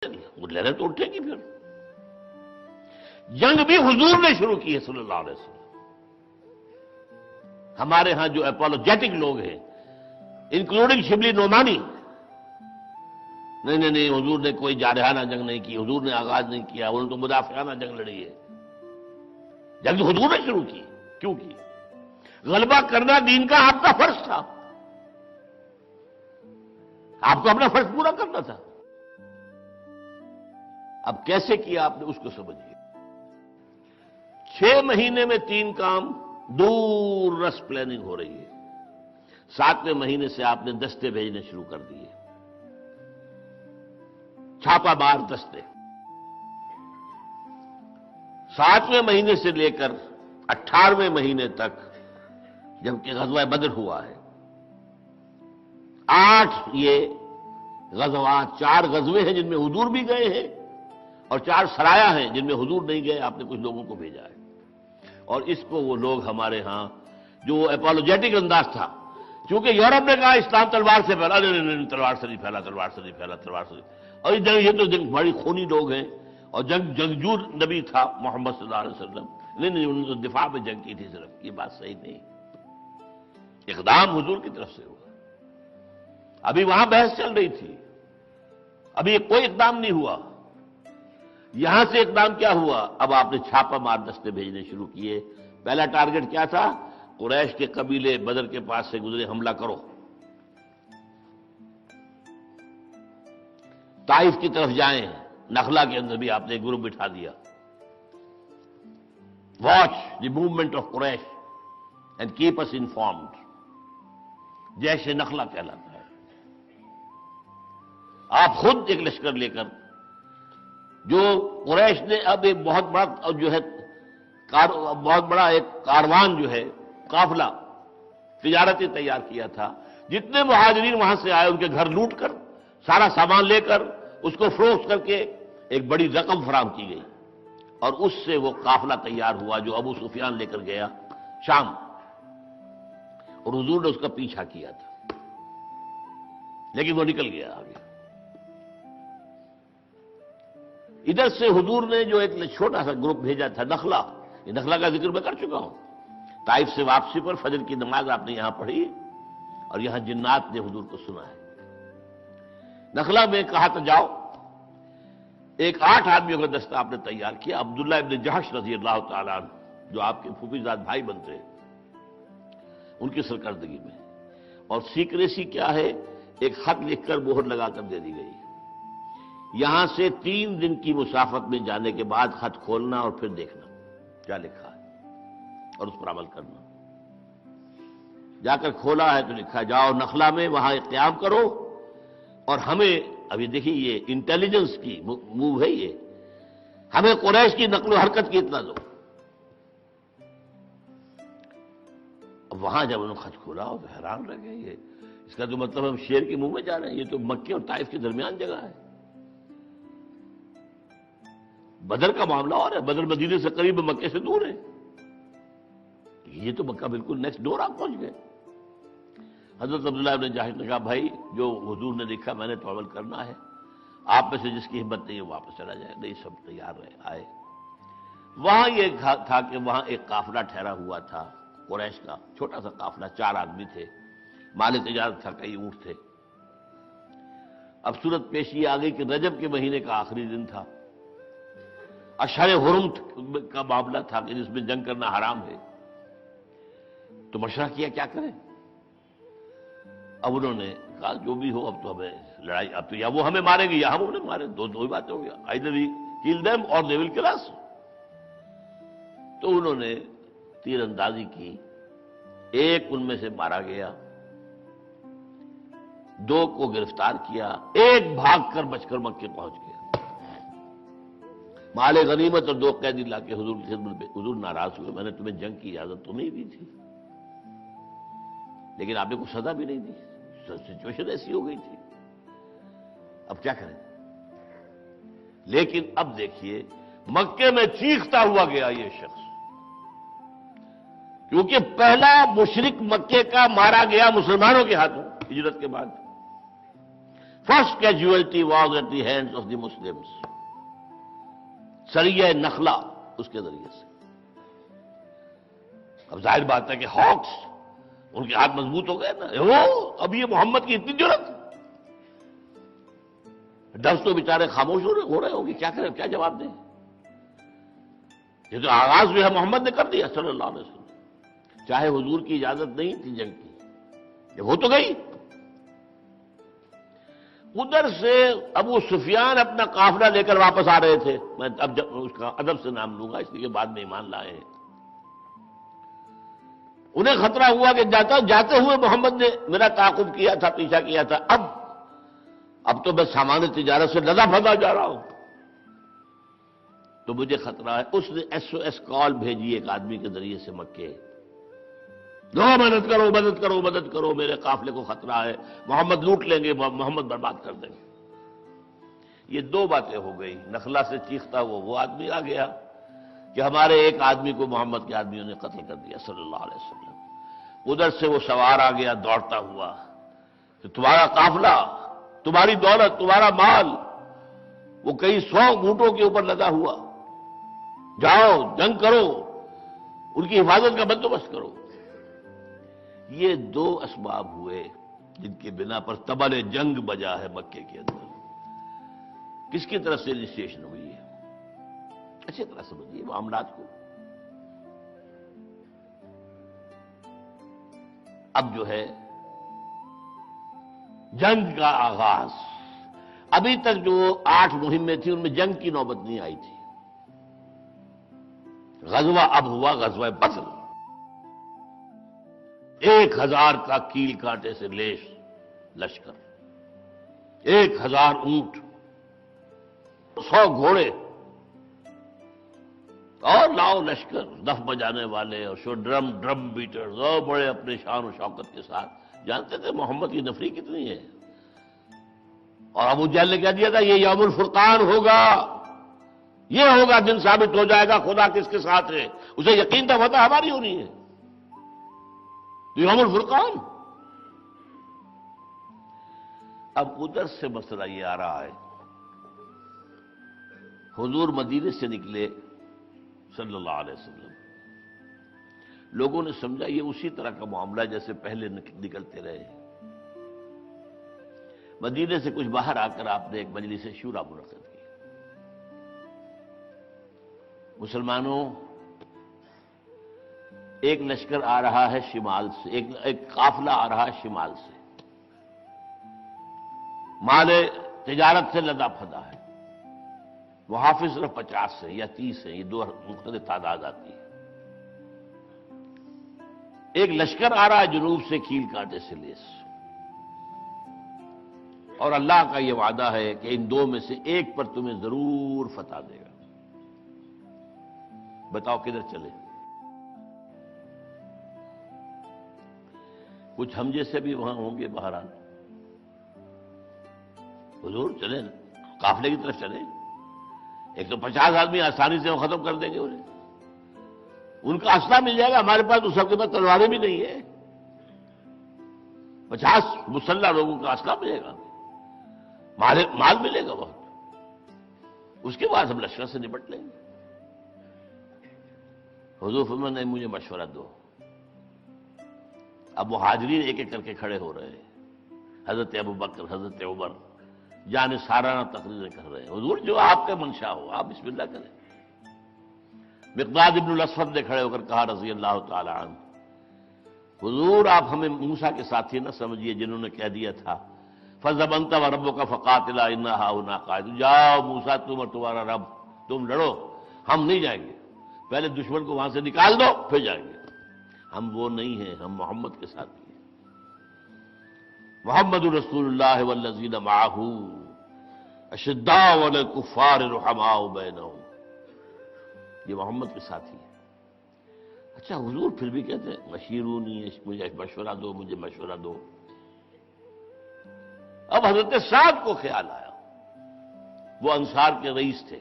وہ لہریں تو اٹھے گی پھر۔ جنگ بھی حضور نے شروع کی ہے صلی اللہ علیہ وسلم۔ ہمارے ہاں جو اپولوجیٹک لوگ ہیں انکلوڈنگ شبلی نعمانی، نہیں حضور نے کوئی جارحانہ جنگ نہیں کی، حضور نے آغاز نہیں کیا، انہوں نے تو مدافعانہ جنگ لڑی ہے۔ جنگ تو حضور نے شروع کی، کیوں کی؟ غلبہ کرنا دین کا آپ کا فرض تھا، آپ کو اپنا فرض پورا کرنا تھا۔ اب کیسے کیا آپ نے اس کو سمجھیے۔ 6 مہینے میں 3 کام، دور رس پلاننگ ہو رہی ہے۔ 7ویں مہینے سے آپ نے دستے بھیجنے شروع کر دیے، چھاپا مار دستے۔ 7ویں مہینے سے لے کر 18ویں مہینے تک جبکہ غزوہ بدر ہوا ہے، 8 یہ غزوات، 4 غزوے ہیں جن میں حضور بھی گئے ہیں اور 4 سرایا ہیں جن میں حضور نہیں گئے، آپ نے کچھ لوگوں کو بھیجا ہے۔ اور اس کو وہ لوگ ہمارے ہاں جو اپولوجیٹک انداز تھا، کیونکہ یورپ نے کہا اسلام تلوار سے پھیلا، نہیں تلوار سے نہیں پھیلا، تلوار سے نہیں پھیلا، تلوار سے نہیں۔ اور یہ تو بڑی خونی لوگ ہیں، اور جنگجو نبی تھا محمد صلی اللہ علیہ وسلم، نہیں انہوں نے تو دفاع میں جنگ کی تھی صرف، یہ بات صحیح نہیں۔ اقدام حضور کی طرف سے ہوا۔ ابھی وہاں بحث چل رہی تھی، ابھی کوئی اقدام نہیں ہوا۔ یہاں سے اقدام کیا ہوا؟ اب آپ نے چھاپا مار دستے بھیجنے شروع کیے۔ پہلا ٹارگٹ کیا تھا؟ قریش کے قبیلے بدر کے پاس سے گزرے، حملہ کرو۔ طائف کی طرف جائیں، نخلا کے اندر بھی آپ نے ایک گروپ بٹھا دیا۔ Watch the movement of Quraysh and keep us informed, جیش نخلا کہلاتا ہے۔ آپ خود ایک لشکر لے کر، جو قریش نے اب ایک بہت بڑا جو ہے بہت بڑا ایک کاروان جو ہے، قافلہ تجارتی تیار کیا تھا، جتنے مہاجرین وہاں سے آئے ان کے گھر لوٹ کر، سارا سامان لے کر اس کو فروخت کر کے ایک بڑی رقم فراہم کی گئی، اور اس سے وہ قافلہ تیار ہوا جو ابو سفیان لے کر گیا شام، اور حضور نے اس کا پیچھا کیا تھا، لیکن وہ نکل گیا آگے۔ ادھر سے حضور نے جو ایک چھوٹا سا گروپ بھیجا تھا نخلا، یہ نخلا کا ذکر میں کر چکا ہوں۔ طائف سے واپسی پر فجر کی نماز آپ نے یہاں پڑھی، اور یہاں جنات نے حضور کو سنا ہے۔ نخلا میں کہا تو جاؤ، ایک 8 آدمیوں کا دستہ آپ نے تیار کیا، عبداللہ ابن جہش رضی اللہ تعالیٰ عنہ جو آپ کے پھوپھی زاد بھائی بنتے ہیں، ان کی سرکردگی میں۔ اور سیکریسی کیا ہے؟ ایک خط لکھ کر مہر لگا کر دے دی گئی، یہاں سے 3 دن کی مسافت میں جانے کے بعد خط کھولنا اور پھر دیکھنا کیا لکھا ہے اور اس پر عمل کرنا۔ جا کر کھولا ہے تو لکھا، جاؤ نخلا میں وہاں قیام کرو، اور ہمیں ابھی دیکھیے یہ انٹیلیجنس کی موو ہے، یہ ہمیں قریش کی نقل و حرکت کی اطلاع دو۔ اب وہاں جب انہوں نے خط کھولا تو حیران رہ گئے، یہ اس کا تو مطلب ہم شیر کے منہ میں جا رہے ہیں، یہ تو مکے اور طائف کے درمیان جگہ ہے۔ بدر کا معاملہ اور ہے، بدر مدینے سے قریب، مکے سے دور ہے، یہ تو مکہ بالکل نیکسٹ ڈور آپ پہنچ گئے۔ حضرت عبداللہ ابن جہش نے کہا، بھائی جو حضور نے لکھا میں نے تو عمل کرنا ہے، آپ میں سے جس کی ہمت نہیں ہے واپس چلا جائے۔ نہیں، سب تیار رہے، آئے۔ وہاں یہ تھا کہ وہاں ایک قافلہ ٹھہرا ہوا تھا قریش کا، چھوٹا سا قافلہ، 4 آدمی تھے، مال تجارت تھا، کئی اونٹ تھے۔ اب صورت پیش یہ آ گئی کہ رجب کے مہینے کا آخری دن تھا، اشہر حرم کا معاملہ تھا کہ جس میں جنگ کرنا حرام ہے۔ تو مشورہ کیا کیا کریں۔ اب انہوں نے کہا جو بھی ہو، اب تو ہمیں لڑائی، اب تو یا وہ ہمیں ماریں گے یا ہم انہیں ماریں، دو ہی باتیں ہو گیا، either we kill them or they will kill us۔ تو انہوں نے تیر اندازی کی، ایک ان میں سے مارا گیا، 2 کو گرفتار کیا، ایک بھاگ کر بچ کر مکے پہنچ گیا۔ مال غنیمت اور 2 قیدی لا کے حضور کی خدمت میں، حضور ناراض ہوئے، میں نے تمہیں جنگ کی اجازت تو نہیں دی تھی، لیکن آپ نے کوئی سزا بھی نہیں دی، سچویشن ایسی ہو گئی تھی، اب کیا کریں۔ لیکن اب دیکھیے مکے میں چیختا ہوا گیا یہ شخص، کیونکہ پہلا مشرک مکے کا مارا گیا مسلمانوں کے ہاتھوں ہجرت کے بعد۔ First casualty was at the hands of the Muslims. سریہ نخلا اس کے ذریعے سے. اب ظاہر بات ہے کہ ہاکس ان کے ہاتھ مضبوط ہو گئے نا. اب یہ محمد کی اتنی جرت. ڈرس تو بیچارے خاموش ہو رہے ہوں گے. کیا کریں, کیا جواب دیں؟ یہ تو آغاز جو ہے محمد نے کر دیا صلی اللہ علیہ وسلم. چاہے حضور کی اجازت نہیں تھی جنگ کی, جب ہو تو گئی. ادھر سے ابو سفیان اپنا قافلہ لے کر واپس آ رہے تھے. میں اب اس کا ادب سے نام لوں گا اس لیے بعد میں ایمان لائے ہیں. انہیں خطرہ ہوا کہ جاتے ہوئے محمد نے میرا تعاقب کیا تھا, پیچھا کیا تھا, اب تو میں سامان تجارت سے لدا پھدا جا رہا ہوں, تو مجھے خطرہ ہے. اس نے SOS کال بھیجی ایک آدمی کے ذریعے سے مکے, لو مدد کرو مدد کرو مدد کرو, میرے قافلے کو خطرہ ہے, محمد لوٹ لیں گے, محمد برباد کر دیں گے. یہ دو باتیں ہو گئی. نخلا سے چیختا ہوا وہ آدمی آ گیا کہ ہمارے ایک آدمی کو محمد کے آدمیوں نے قتل کر دیا صلی اللہ علیہ وسلم. ادھر سے وہ سوار آ گیا دوڑتا ہوا کہ تمہارا قافلہ, تمہاری دولت, تمہارا مال وہ کئی 100 اونٹوں کے اوپر لدا ہوا, جاؤ جنگ کرو, ان کی حفاظت کا بندوبست کرو. یہ دو اسباب ہوئے جن کے بنا پر طبل جنگ بجا ہے مکے کے اندر. کس کی طرف سے انیشیشن ہوئی ہے؟ اچھی طرح سمجھیے معاملات کو. اب جو ہے جنگ کا آغاز, ابھی تک جو 8 مہمیں تھیں ان میں جنگ کی نوبت نہیں آئی تھی. غزوہ اب ہوا غزوہ بدر. 1000 کا کیل کانٹے سے لیس لشکر, 1000 اونٹ, 100 گھوڑے اور لاؤ لشکر, دف بجانے والے اور ڈرم بیٹرز اور بڑے اپنے شان و شوکت کے ساتھ. جانتے تھے محمد کی نفری کتنی ہے. اور ابو جہل نے کہہ دیا تھا یہ یوم الفرقان ہوگا, یہ ہوگا دن ثابت ہو جائے گا خدا کس کے ساتھ ہے. اسے یقین تھا فتح ہماری ہونی ہے, تو یوم الفرقان. اب ادھر سے مسئلہ یہ آ رہا ہے, حضور مدینے سے نکلے صلی اللہ علیہ وسلم. لوگوں نے سمجھا یہ اسی طرح کا معاملہ جیسے پہلے نکلتے رہے. مدینے سے کچھ باہر آ کر آپ نے ایک مجلس شورا منعقد کی. مسلمانوں, ایک لشکر آ رہا ہے شمال سے, ایک قافلہ آ رہا ہے شمال سے, مال تجارت سے لدا پھدا ہے. محافظ صرف 50 ہیں یا 30 ہیں, یہ 2 مختلف تعداد آتی ہے. ایک لشکر آ رہا ہے جنوب سے کیل کانٹے سے لیس, اور اللہ کا یہ وعدہ ہے کہ ان 2 میں سے ایک پر تمہیں ضرور فتح دے گا. بتاؤ کدھر چلے؟ کچھ ہم جیسے بھی وہاں ہوں گے بہرحال. حضور چلیں, قافلے کی طرف چلیں. ایک تو 50 آدمی آسانی سے وہ ختم کر دیں گے انہیں, ان کا اسلحہ مل جائے گا. ہمارے پاس تو سب کے پاس تلواریں بھی نہیں ہے. 50 مسلح لوگوں کا اسلحہ ملے گا, مال ملے گا بہت. اس کے بعد ہم لشکر سے نپٹ لیں گے. حضور فرمایا نہیں, مجھے مشورہ دو. اب مہاجرین ایک ایک کر کے کھڑے ہو رہے ہیں. حضرت ابوبکر, حضرت عمر جان سارانہ تقریریں کر رہے ہیں. حضور جو آپ کا منشا ہو آپ بسم اللہ کریں. مقداد ابن الاسود نے کھڑے ہو کر کہا رضی اللہ تعالی عنہ, حضور آپ ہمیں موسیٰ کے ساتھی نہ سمجھیے جنہوں نے کہہ دیا تھا فَاذْهَبْ أَنْتَ وَرَبُّكَ فَقَاتِلَا إِنَّا هَاهُنَا قَاعِدُونَ. جاؤ موسیٰ تم اور تمہارا رب تم لڑو, ہم نہیں جائیں گے. پہلے دشمن کو وہاں سے نکال دو پھر جائیں گے. ہم وہ نہیں ہیں, ہم محمد کے ساتھ ہیں. محمد رسول اللہ والذین معہ اشداء علی الکفار رحماء بینہم. یہ محمد کے ساتھی ہیں. اچھا حضور پھر بھی کہتے ہیں مشیرونی, مجھے مشورہ دو, مجھے مشورہ دو. اب حضرت سعد کو خیال آیا, وہ انصار کے رئیس تھے,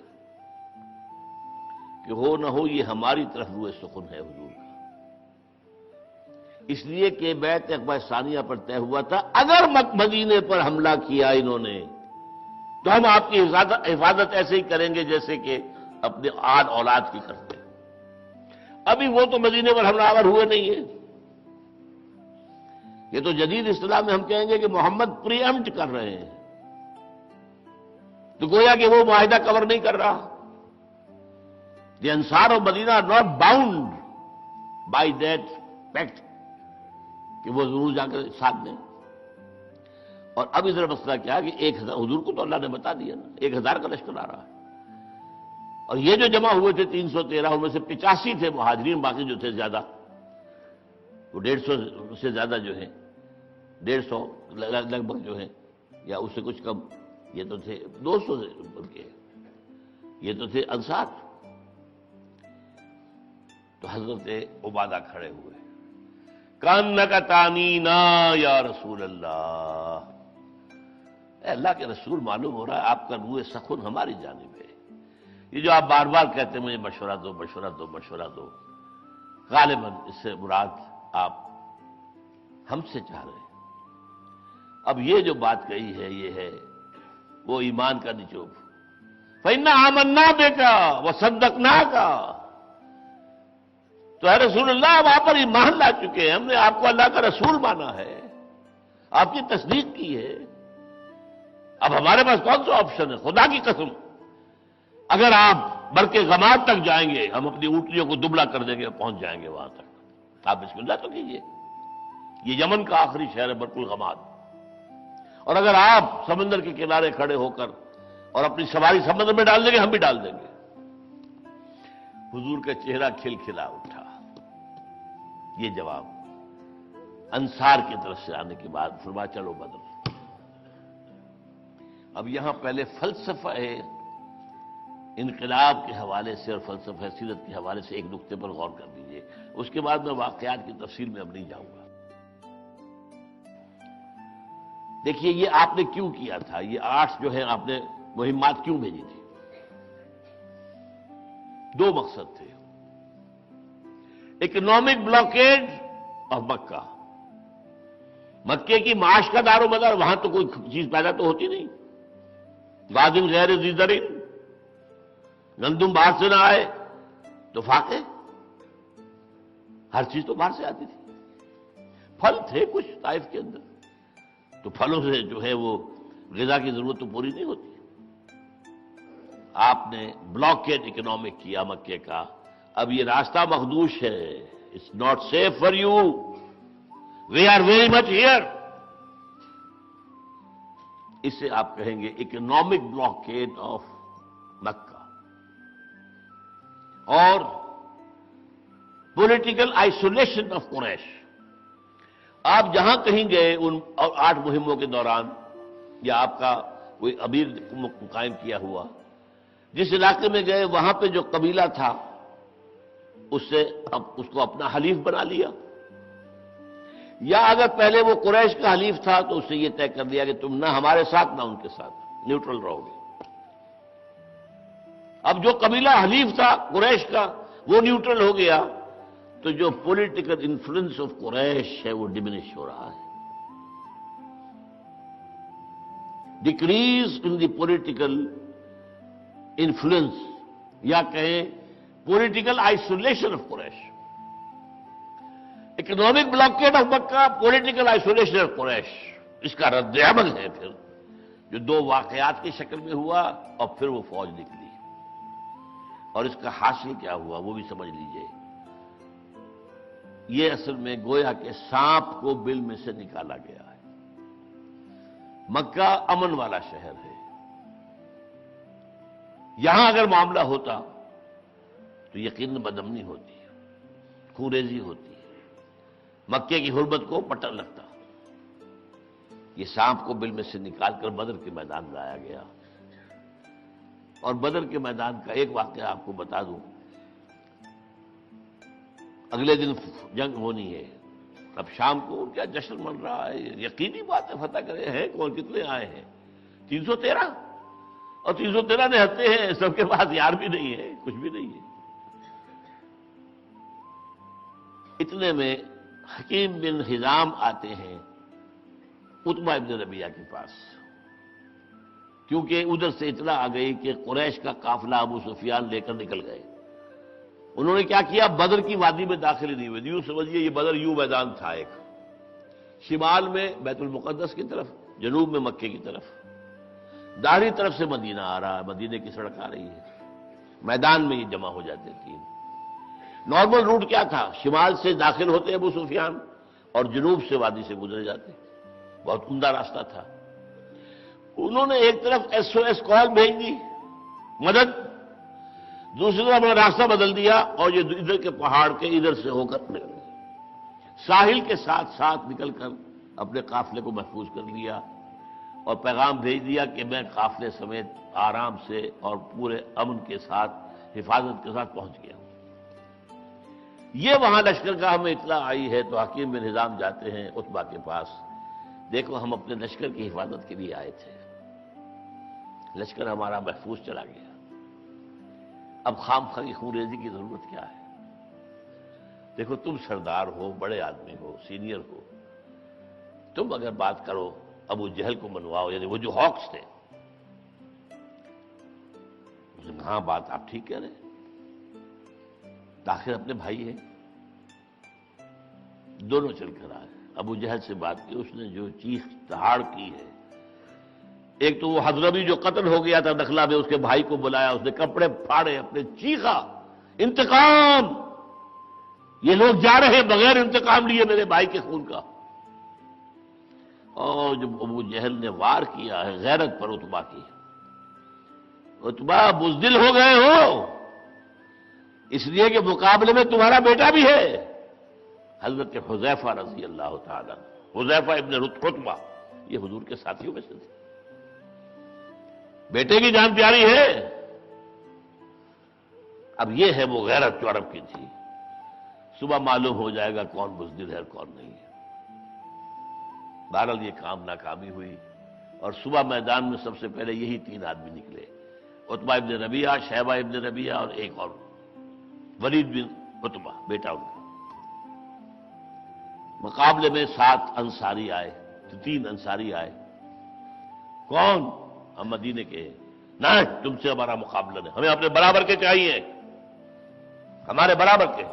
کہ ہو نہ ہو یہ ہماری طرف روئے سخن ہے حضور کا. اس لیے کہ بیعت عقبہ ثانیہ پر طے ہوا تھا اگر مدینے پر حملہ کیا انہوں نے تو ہم آپ کی حفاظت ایسے ہی کریں گے جیسے کہ اپنے آل اولاد کی کرتے ہیں۔ ابھی وہ تو مدینے پر حملہ آور ہوئے نہیں ہیں، یہ تو جدید اصطلاح میں ہم کہیں گے کہ محمد پری ایمپٹ کر رہے ہیں، تو گویا کہ وہ معاہدہ کور نہیں کر رہا۔ The Ansar of Madina are not bound by that pact کہ وہ ضرور جا کر ساتھ دیں۔ اور اب ادھر مسئلہ کیا ہے کہ 1000 حضور کو تو اللہ نے بتا دیا نا، 1000 کا لشکر آ رہا ہے، اور یہ جو جمع ہوئے تھے 313، ان میں سے 85 تھے مہاجرین، باقی جو تھے زیادہ وہ 150 سے زیادہ جو ہیں، 150 لگ بھگ جو ہیں یا اس سے کچھ کم، یہ تو تھے 200 سے اوپر کے، یہ تو تھے انصار۔ تو حضرت عبادہ کھڑے ہوئے، کانک تانینا یا رسول اللہ، اے اللہ کے رسول، معلوم ہو رہا ہے آپ کا روح سخن ہماری جانب ہے، یہ جو آپ بار بار کہتے ہیں مجھے مشورہ دو مشورہ دو مشورہ دو، غالباً اس سے مراد آپ ہم سے چاہ رہے ہیں۔ اب یہ جو بات کہی ہے یہ ہے وہ ایمان کا نچوڑ، فَإِنَّا آمَنَّا بِكَ وَصَدَّقْنَاكَ، تو اے رسول اللہ اب آپ پر ایمان لا چکے ہیں، ہم نے آپ کو اللہ کا رسول مانا ہے، آپ کی تصدیق کی ہے، اب ہمارے پاس کون سا آپشن ہے؟ خدا کی قسم اگر آپ برق غماد تک جائیں گے ہم اپنی اونٹنیوں کو دبلا کر دیں گے اور پہنچ جائیں گے وہاں تک، آپ بسم اللہ تو کیجئے، یہ یمن کا آخری شہر ہے برق الغماد، اور اگر آپ سمندر کے کنارے کھڑے ہو کر اور اپنی سواری سمندر میں ڈال دیں گے ہم بھی ڈال دیں گے۔ حضور کا چہرہ کھلکھلا اٹھا، یہ جواب انصار کی طرف سے آنے کے بعد فرمایا چلو بدر۔ اب یہاں پہلے فلسفہ انقلاب کے حوالے سے اور فلسفہ سیرت کے حوالے سے ایک نقطے پر غور کر لیجیے، اس کے بعد میں واقعات کی تفصیل میں اب نہیں جاؤں گا۔ دیکھیے یہ آپ نے کیوں کیا تھا، یہ 8 جو ہے آپ نے مہمات کیوں بھیجی تھی؟ 2 مقصد تھے، اکنامک بلاکیڈ آف مکہ، مکے کی معاش کا دار و مدار، وہاں تو کوئی چیز پیدا تو ہوتی نہیں، وادن غیر ذی زرع، گندم باہر سے نہ آئے تو فاقے، ہر چیز تو باہر سے آتی تھی، پھل تھے کچھ طائف کے اندر، تو پھلوں سے جو ہے وہ غذا کی ضرورت تو پوری نہیں ہوتی۔ آپ نے بلاکیڈ اکنامک کیا مکے کا، اب یہ راستہ مخدوش ہے، it's not safe for you, we are very much here, اسے آپ کہیں گے اکنامک بلاکیڈ آف مکہ۔ اور پولیٹیکل آئسولیشن آف قریش، آپ جہاں کہیں گئے ان 8 مہموں کے دوران، یا آپ کا کوئی امیر قائم کیا ہوا، جس علاقے میں گئے وہاں پہ جو قبیلہ تھا اس کو اپنا حلیف بنا لیا، یا اگر پہلے وہ قریش کا حلیف تھا تو اس سے یہ طے کر دیا کہ تم نہ ہمارے ساتھ نہ ان کے ساتھ، نیوٹرل رہو گے۔ اب جو قبیلہ حلیف تھا قریش کا وہ نیوٹرل ہو گیا، تو جو پولیٹیکل انفلوئنس آف قریش ہے وہ ڈیمینش ہو رہا ہے، decrease in the political influence, یا کہیں political isolation of Quraysh, economic blockade of Mecca, political isolation of Quraysh, اس کا رد عمل ہے پھر جو 2 واقعات کی شکل میں ہوا اور پھر وہ فوج نکلی، اور اس کا حاصل کیا ہوا وہ بھی سمجھ لیجئے۔ یہ اصل میں گویا کہ سانپ کو بل میں سے نکالا گیا ہے۔ مکہ امن والا شہر ہے، یہاں اگر معاملہ ہوتا تو یقیناً بدامنی ہوتی ہے، خونریزی ہوتی ہے، مکے کی حرمت کو پٹا لگتا۔ یہ سانپ کو بل میں سے نکال کر بدر کے میدان لایا گیا، اور بدر کے میدان کا ایک واقعہ آپ کو بتا دوں، اگلے دن جنگ ہونی ہے، اب شام کو کیا جشن من رہا ہے، یقینی بات ہے فتح کرے ہیں کون، کتنے آئے ہیں 313، اور 313 نہتے ہیں، سب کے پاس یار بھی نہیں ہے، کچھ بھی نہیں ہے۔ اتنے میں حکیم بن حزام آتے ہیں عتبہ ابن ربیعہ کے پاس، کیونکہ ادھر سے اطلاع آ گئی کہ قریش کا قافلہ ابو سفیان لے کر نکل گئے۔ انہوں نے کیا کیا، بدر کی وادی میں داخل نہیں ہوئے، یوں سمجھیے یہ بدر یوں میدان تھا، ایک شمال میں بیت المقدس کی طرف، جنوب میں مکے کی طرف، داہنی طرف سے مدینہ آ رہا ہے، مدینے کی سڑک آ رہی ہے، میدان میں یہ جمع ہو جاتے تھے۔ نارمل روٹ کیا تھا، شمال سے داخل ہوتے ابو سفیان اور جنوب سے وادی سے گزرے جاتے، بہت عمدہ راستہ تھا۔ انہوں نے ایک طرف SOS کال بھیج دی مدد، دوسری طرف اپنا راستہ بدل دیا اور یہ ادھر کے پہاڑ کے ادھر سے ہو کر نکل گئے، ساحل کے ساتھ ساتھ نکل کر اپنے قافلے کو محفوظ کر لیا اور پیغام بھیج دیا کہ میں قافلے سمیت آرام سے اور پورے امن کے ساتھ، حفاظت کے ساتھ پہنچ گیا ہوں۔ یہ وہاں لشکرگاہ میں اطلاع آئی ہے تو حکیم بن حزام جاتے ہیں عتبہ کے پاس، دیکھو ہم اپنے لشکر کی حفاظت کے لیے آئے تھے، لشکر ہمارا محفوظ چلا گیا، اب خام خواہ کی خون ریزی کی ضرورت کیا ہے؟ دیکھو تم سردار ہو، بڑے آدمی ہو، سینئر ہو، تم اگر بات کرو ابو جہل کو منواؤ، یعنی وہ جو ہاکس تھے، ہاں بات آپ ٹھیک کہہ رہے ہیں، آخر اپنے بھائی ہیں۔ دونوں چل کر آئے، ابو جہل سے بات کی، اس نے جو چیخ دہاڑ کی ہے، ایک تو وہ حضرمی جو قتل ہو گیا تھا نخلا میں، اس کے بھائی کو بلایا، اس نے کپڑے پھاڑے اپنے، چیخا انتقام، یہ لوگ جا رہے ہیں بغیر انتقام لیے میرے بھائی کے خون کا۔ اور جب ابو جہل نے وار کیا ہے غیرت پر عتبہ کی، عتبہ بزدل ہو گئے ہو اس لیے کہ مقابلے میں تمہارا بیٹا بھی ہے، حضرت حذیفہ رضی اللہ تعالیٰ، حذیفہ ابن عتبہ، یہ حضور کے ساتھیوں میں سے تھے، بیٹے کی جان پیاری ہے۔ اب یہ ہے وہ غیرت جو عرب کی تھی، صبح معلوم ہو جائے گا کون بزدل ہے اور کون نہیں ہے۔ بہرحال یہ کام ناکامی ہوئی اور صبح میدان میں سب سے پہلے یہی 3 آدمی نکلے، عتبہ ابن ربیعہ، شیبہ ابن ربیعہ اور ایک اور ولید بن عتبہ، بیٹا ان کا۔ مقابلے میں 7 انصاری آئے، 3 انصاری آئے، کون؟ ہم مدینے کے ہیں، نہ تم سے ہمارا مقابلہ نہیں، ہمیں اپنے برابر کے چاہیے، ہمارے برابر کے،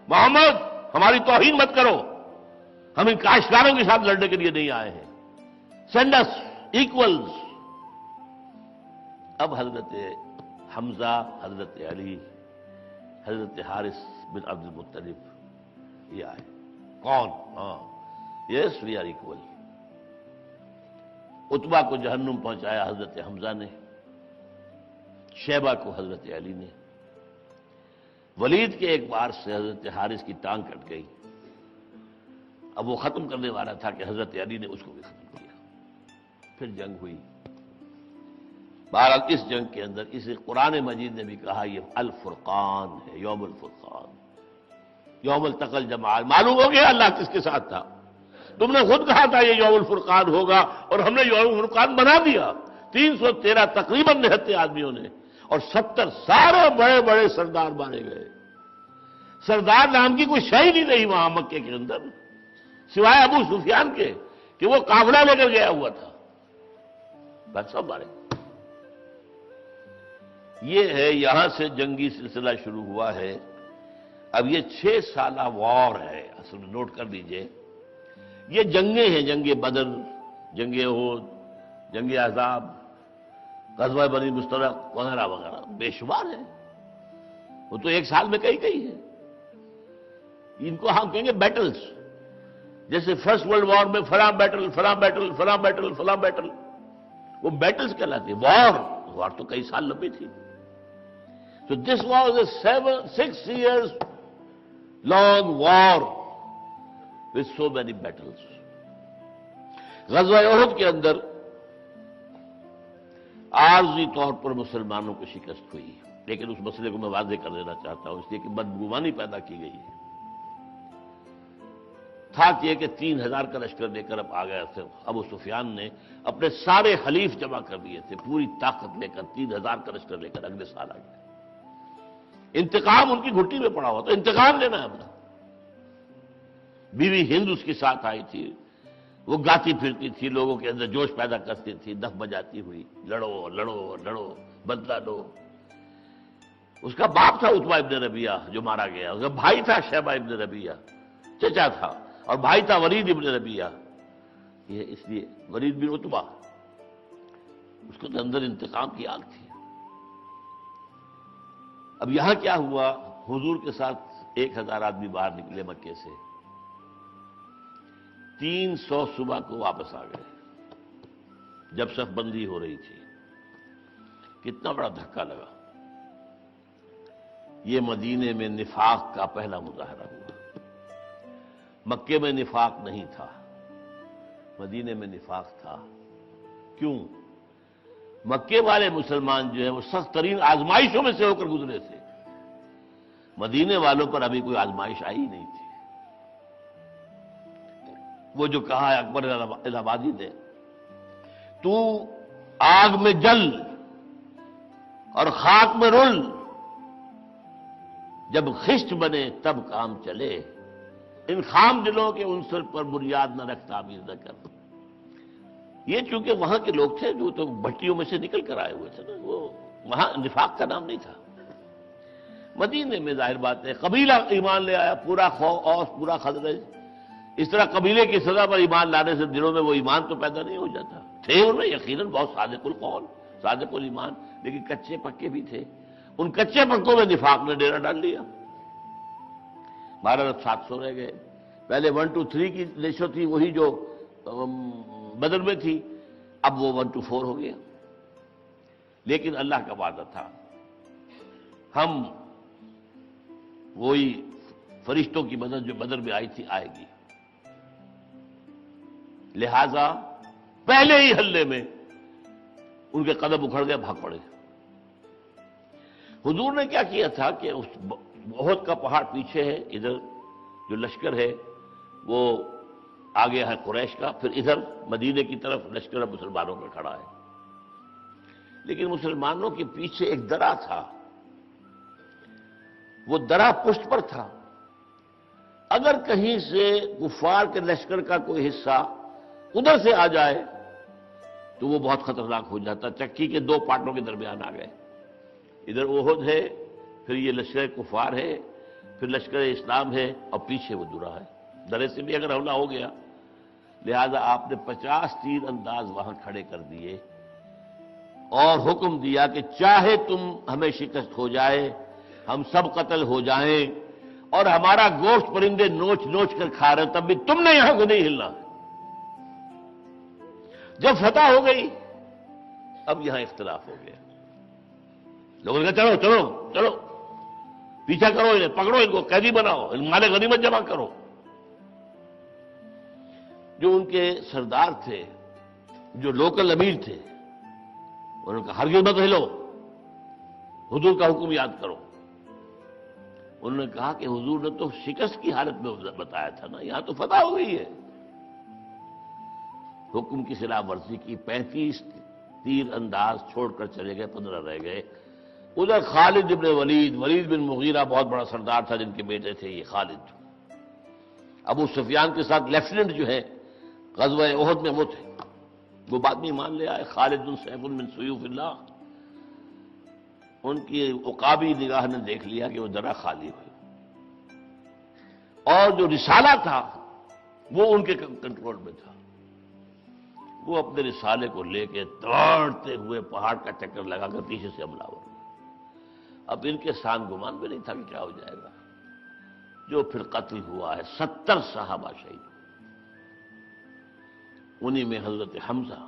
محمد ہماری توہین مت کرو، ہم ان کاشتکاروں کے ساتھ لڑنے کے لیے نہیں آئے ہیں، سینڈ اس ایکولز۔ اب حضرت حمزہ، حضرت علی، حضرت حارث بن عبد المطلب یہ آئے، کون؟ ہاں یس وی آر ایکول۔ عتبہ کو جہنم پہنچایا حضرت حمزہ نے، شیبہ کو حضرت علی نے، ولید کے ایک وار سے حضرت حارث کی ٹانگ کٹ گئی، اب وہ ختم کرنے والا تھا کہ حضرت علی نے اس کو بھی ختم کیا، پھر جنگ ہوئی۔ بہرحال اس جنگ کے اندر اسے قرآن مجید نے بھی کہا یہ الفرقان ہے، یوم الفرقان، یوم التقى الجمعان، معلوم ہو گیا اللہ کس کے ساتھ تھا، تم نے خود کہا تھا یہ یوم الفرقان ہوگا اور ہم نے یوم الفرقان بنا دیا۔ 313 تقریباً نہتے آدمیوں نے اور 70 سارے بڑے بڑے سردار مارے گئے، سردار نام کی کوئی شے ہی نہیں رہی وہاں مکے کے اندر سوائے ابو سفیان کے کہ وہ قافلہ لے کر گیا ہوا تھا، بس سب مارے۔ یہ ہے یہاں سے جنگی سلسلہ شروع ہوا ہے۔ اب یہ 6 سالہ وار ہے، اصل میں نوٹ کر لیجئے، یہ جنگیں ہیں، جنگ بدر، جنگ احد، جنگ احزاب، غزوہ بنی مستلق وغیرہ وغیرہ بے شمار ہیں، وہ تو ایک سال میں کئی ہے، ان کو ہم کہیں گے بیٹلز، جیسے فرسٹ ورلڈ وار میں فلاں بیٹل فلاں بیٹل فلاں بیٹل فلاں بیٹل، وہ بیٹلز کہلاتے ہیں، وار تو کئی سال لمبی تھی۔ So this was a 6 years long war with so many battles. غزوہ احد کے اندر عارضی طور پر مسلمانوں کو شکست ہوئی، لیکن اس مسئلے کو میں واضح کر دینا چاہتا ہوں اس لیے کہ بدگمانی پیدا کی گئی ہے۔ تھا یہ کہ 3000 کا لشکر لے کر اب آ گیا تھا، ابو سفیان نے اپنے سارے حلیف جمع کر لیے تھے، پوری طاقت لے کر 3000 کا لشکر لے کر اگلے سال آ گئے۔ انتقام ان کی گھٹی میں پڑا ہوا تو انتقام لینا ہے ہم نے، بیوی ہند اس کے ساتھ آئی تھی، وہ گاتی پھرتی تھی، لوگوں کے اندر جوش پیدا کرتی تھی، دف بجاتی ہوئی، لڑو لڑو لڑو، بدلہ لو۔ اس کا باپ تھا عتبہ ابن ربیعہ جو مارا گیا، اس کا بھائی تھا شیبہ ابن ربیعہ، چچا تھا، اور بھائی تھا ولید ابن ربیعہ۔ یہ اس لیے ولید بن عتبہ، اس کو تو اندر انتقام کی آگ تھی۔ اب یہاں کیا ہوا، حضور کے ساتھ 1000 آدمی باہر نکلے مکے سے، 300 صبح کو واپس آ گئے جب صف بندی ہو رہی تھی۔ کتنا بڑا دھکا لگا۔ یہ مدینے میں نفاق کا پہلا مظاہرہ ہوا۔ مکے میں نفاق نہیں تھا، مدینے میں نفاق تھا۔ کیوں؟ مکے والے مسلمان جو ہیں وہ سخت ترین آزمائشوں میں سے ہو کر گزرے تھے، مدینے والوں پر ابھی کوئی آزمائش آئی ہی نہیں تھی۔ وہ جو کہا ہے اکبر الہ آبادی نے، تو آگ میں جل اور خاک میں رل، جب خشت بنے تب کام چلے، ان خام دلوں کے عنصر پر بنیاد نہ رکھ، تعمیر نہ کر۔ یہ چونکہ وہاں کے لوگ تھے جو تو بھٹیوں میں سے نکل کر آئے ہوئے تھے نا، وہ وہاں نفاق کا نام نہیں تھا۔ مدینے میں ظاہر بات ہے قبیلہ ایمان لے آیا، پورا اوس، پورا خزرج۔ اس طرح قبیلے کی سزا پر ایمان لانے سے دلوں میں وہ ایمان تو پیدا نہیں ہو جاتا۔ تھے ان میں یقیناً بہت صادق القول، صادق الایمان، لیکن کچے پکے بھی تھے۔ ان کچے پکوں میں نفاق نے ڈیرا ڈال لیا۔ 12 700 رہ گئے۔ پہلے 1 to 3 کی ریشو تھی، وہی جو بدر میں تھی، اب وہ 1 to 4 ہو گیا۔ لیکن اللہ کا وعدہ تھا، ہم وہی فرشتوں کی مدد جو بدر میں آئی تھی آئے گی، لہذا پہلے ہی حلے میں ان کے قدم اکھڑ گئے، بھاگ پڑے۔ حضور نے کیا کیا تھا کہ اس احد کا پہاڑ پیچھے ہے، ادھر جو لشکر ہے وہ آگے ہے قریش کا، پھر ادھر مدینے کی طرف لشکر مسلمانوں کا کھڑا ہے۔ لیکن مسلمانوں کے پیچھے ایک درہ تھا، وہ درہ پشت پر تھا۔ اگر کہیں سے کفار کے لشکر کا کوئی حصہ ادھر سے آ جائے تو وہ بہت خطرناک ہو جاتا۔ چکی کے 2 پارٹوں کے درمیان آ گئے، ادھر احد ہے، پھر یہ لشکر کفار ہے، پھر لشکر اسلام ہے، اور پیچھے وہ درہ ہے۔ درے سے بھی اگر حملہ ہو گیا، لہذا آپ نے 50 تیر انداز وہاں کھڑے کر دیے اور حکم دیا کہ چاہے تم ہمیں شکست ہو جائے، ہم سب قتل ہو جائیں، اور ہمارا گوشت پرندے نوچ نوچ کر کھا رہے، تب بھی تم نے یہاں کو نہیں ہلنا۔ جب فتح ہو گئی، اب یہاں اختلاف ہو گیا۔ لوگوں نے کہا چلو چلو چلو، پیچھا کرو انہیں، پکڑو ان کو، قیدی بناؤ، مال غنیمت جمع کرو۔ جو ان کے سردار تھے، جو لوکل امیر تھے، انہوں نے کہا ہرگز مت ہلو، حضور کا حکم یاد کرو۔ انہوں نے کہا کہ حضور نے تو شکست کی حالت میں بتایا تھا نا، یہاں تو فتح ہو گئی ہے۔ حکم کی خلاف ورزی کی، 35 تیر انداز چھوڑ کر چلے گئے، 15 رہ گئے۔ ادھر خالد ابن ولید بن مغیرہ بہت بڑا سردار تھا، جن کے بیٹے تھے یہ خالد، ابو سفیان کے ساتھ لیفٹیننٹ جو ہے غزوہ احد میں وہ تھے، وہ بعد میں ایمان لے آئے۔ خالد بن سیف من سیوف اللہ، ان کی عقابی نگاہ نے دیکھ لیا کہ وہ درہ خالی ہوئی، اور جو رسالہ تھا وہ ان کے کنٹرول میں تھا۔ وہ اپنے رسالے کو لے کے دوڑتے ہوئے پہاڑ کا چکر لگا کر پیچھے سے حملہ ہوا۔ اب ان کے سان گمان بھی نہیں تھا کہ کیا ہو جائے گا۔ جو پھر قتل ہوا ہے، 70 صحابہ شہید، انہی میں حضرت حمزہ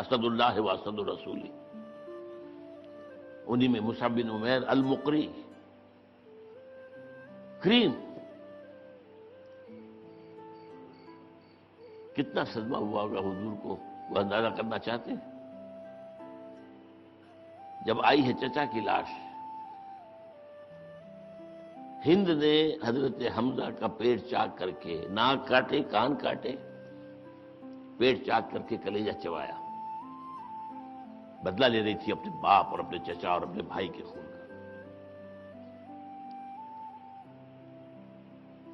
اسد اللہ و اسد الرسول، انہی میں مصعب بن عمیر المقری کریم۔ کتنا صدمہ ہوا ہوگا حضور کو، وہ اندازہ کرنا چاہتے ہیں؟ جب آئی ہے چچا کی لاش، ہند نے حضرت حمزہ کا پیٹ چاک کر کے، ناک کاٹے، کان کاٹے، پیٹ چاک کر کے کلیجہ چبایا، بدلہ لے رہی تھی اپنے باپ اور اپنے چچا اور اپنے بھائی کے خون کا۔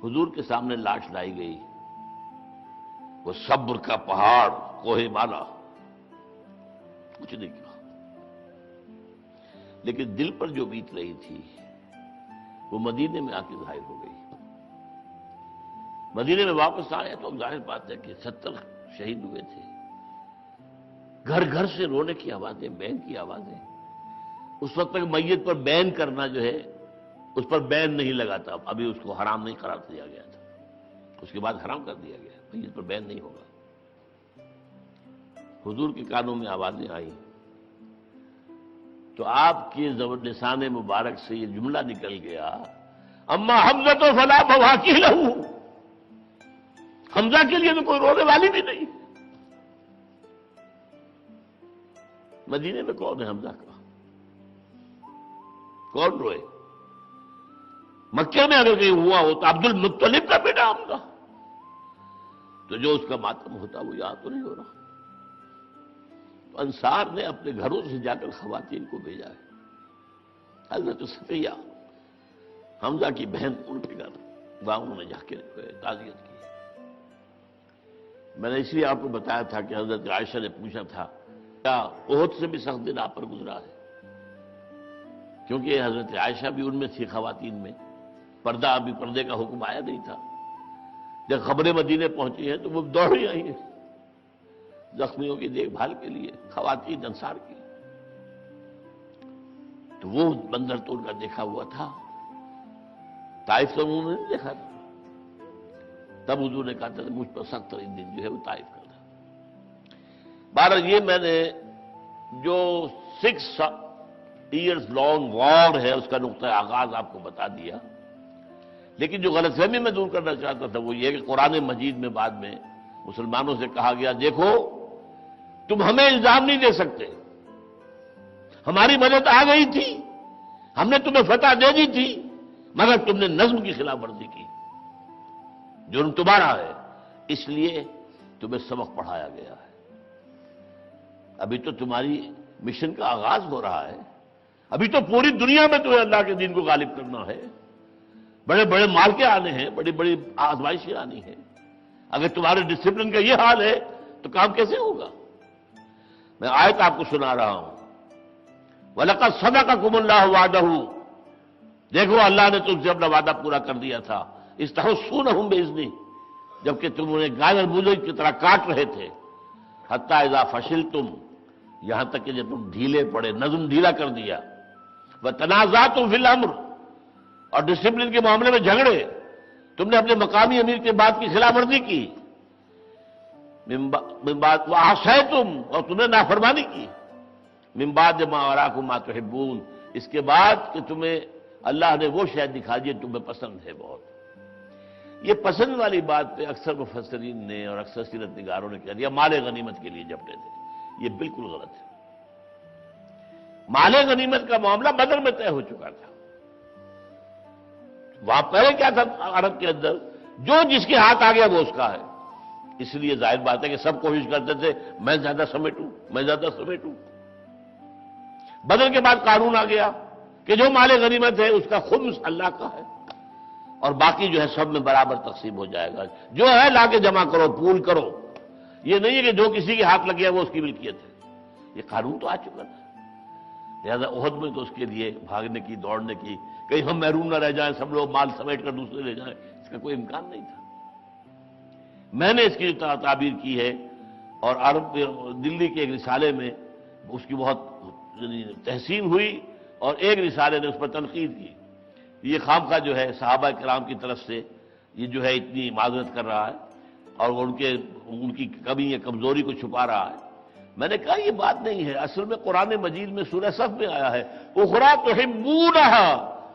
حضور کے سامنے لاش لائی گئی، وہ صبر کا پہاڑ کوہ بالا، کچھ نہیں کہا، لیکن دل پر جو بیت رہی تھی وہ مدینے میں آ کے ظاہر ہو گئی۔ مدینے میں واپس آئے تو ظاہر بات ہے کہ 70 شہید ہوئے تھے، گھر گھر سے رونے کی آوازیں، بین کی آوازیں۔ اس وقت تک میت پر بین کرنا جو ہے اس پر بین نہیں لگا تھا، ابھی اس کو حرام نہیں قرار دیا گیا تھا، اس کے بعد حرام کر دیا گیا، میت پر بین نہیں ہوگا۔ حضور کے کانوں میں آوازیں آئیں تو آپ کے لسان مبارک سے یہ جملہ نکل گیا، اما حمزہ تو فلا بواکی لہو، حمزہ کے لیے تو کوئی رونے والی بھی نہیں۔ مدینے میں کون ہے حمزہ کا؟ کون روئے؟ مکے میں اگر کہیں ہوا ہو تو عبد المطلب کا بیٹا حمزہ، تو جو اس کا ماتم ہوتا وہ یاد تو نہیں ہو رہا۔ تو انصار نے اپنے گھروں سے جا کر خواتین کو بھیجا ہے، حضرت صفیہ حمزہ کی بہن ان کے گھر گاؤں میں جا کے تعزیت کی۔ میں نے اس لیے آپ کو بتایا تھا کہ حضرت عائشہ نے پوچھا تھا کیا احد سے بھی سخت دن آپ پر گزرا ہے، کیونکہ حضرت عائشہ بھی ان میں تھی خواتین میں، ابھی پردے کا حکم آیا نہیں تھا۔ جب خبریں مدینے پہنچی ہیں تو وہ دوڑی آئی ہیں زخمیوں کی دیکھ بھال کے لیے، خواتین انصار کی۔ تو وہ منظر تو ان کا دیکھا ہوا تھا، طائف سے انہوں نے نہیں دیکھا تھا۔ تب حضور نے کہا تھا کہ مجھ پر سخت ترین دن جو ہے وہ طائف کا تھا۔ بہرحال یہ میں نے جو 6 ایئرز لانگ وار ہے اس کا نقطہ آغاز آپ کو بتا دیا، لیکن جو غلط فہمی میں دور کرنا چاہتا تھا وہ یہ کہ قرآن مجید میں بعد میں مسلمانوں سے کہا گیا دیکھو تم ہمیں الزام نہیں دے سکتے، ہماری مدد آ گئی تھی، ہم نے تمہیں فتح دے دی تھی، مگر تم نے نظم کی خلاف ورزی کی، جرم تمہارا ہے، اس لیے تمہیں سبق پڑھایا گیا ہے۔ ابھی تو تمہاری مشن کا آغاز ہو رہا ہے، ابھی تو پوری دنیا میں تمہیں اللہ کے دین کو غالب کرنا ہے، بڑے بڑے مارکے آنے ہیں، بڑی بڑی آزمائشیں آنی ہیں۔ اگر تمہارے ڈسپلن کا یہ حال ہے تو کام کیسے ہوگا؟ میں آیت آپ کو سنا رہا ہوں، وَلَقَدْ صَدَقَكُمُ اللَّهُ وَعْدَهُ، دیکھو اللہ نے تم سے اپنا وعدہ پورا کر دیا تھا، اِسْتَحُسُّونَهُمْ بِإِذْنِهِ، جبکہ تم انہیں گاجر بوجھ کی طرح کاٹ رہے تھے، حَتَّىٰ إِذَا فَشِلْتُمْ، یہاں تک کہ جب تم ڈھیلے پڑے، نظم ڈھیلا کر دیا، وَتَنَازَعْتُمْ فِي الْأَمْرِ، اور ڈسپلن کے معاملے میں جھگڑے، تم نے اپنے مقامی امیر کے بات کی خلاف ورزی کی، من بعد وعصیتم، اور تم نے نافرمانی کی، من بعد ما اراکم ما تحبون، اس کے بعد کہ تمہیں اللہ نے وہ شے دکھا دی تمہیں پسند ہے بہت۔ یہ پسند والی بات پہ اکثر مفسرین نے اور اکثر سیرت نگاروں نے کہہ دیا مال غنیمت کے لیے جھپٹے تھے، یہ بالکل غلط ہے۔ مال غنیمت کا معاملہ بدر میں طے ہو چکا تھا، وہاں پہلے کیا تھا عرب کے اندر، جو جس کے ہاتھ آ گیا وہ اس کا ہے، اس لیے ظاہر بات ہے کہ سب کوشش کرتے تھے میں زیادہ سمیٹوں، میں زیادہ سمیٹوں۔ بدر کے بعد قانون آ گیا کہ جو مال غنیمت ہے اس کا خمس اللہ کا ہے، اور باقی جو ہے سب میں برابر تقسیم ہو جائے گا، جو ہے لا کے جمع کرو، پول کرو، یہ نہیں ہے کہ جو کسی کے ہاتھ لگ گیا وہ اس کی ملکیت ہے، یہ قانون تو آ چکا تھا۔ لہذا احد میں تو اس کے لیے بھاگنے کی، دوڑنے کی، کہیں ہم محروم نہ رہ جائیں، سب لوگ مال سمیٹ کر دوسرے لے جائیں، اس کا کوئی امکان نہیں تھا۔ میں نے اس کی تعبیر کی ہے، اور عرب دلی کے ایک رسالے میں اس کی بہت تحسین ہوئی، اور ایک رسالے نے اس پر تنقید کی، یہ خامخواہ جو ہے صحابہ کرام کی طرف سے یہ جو ہے اتنی معذرت کر رہا ہے، اور ان کی کمی یا کمزوری کو چھپا رہا ہے۔ میں نے کہا یہ بات نہیں ہے، اصل میں قرآن مجید میں سورہ صف میں آیا ہے اخری تحبونھا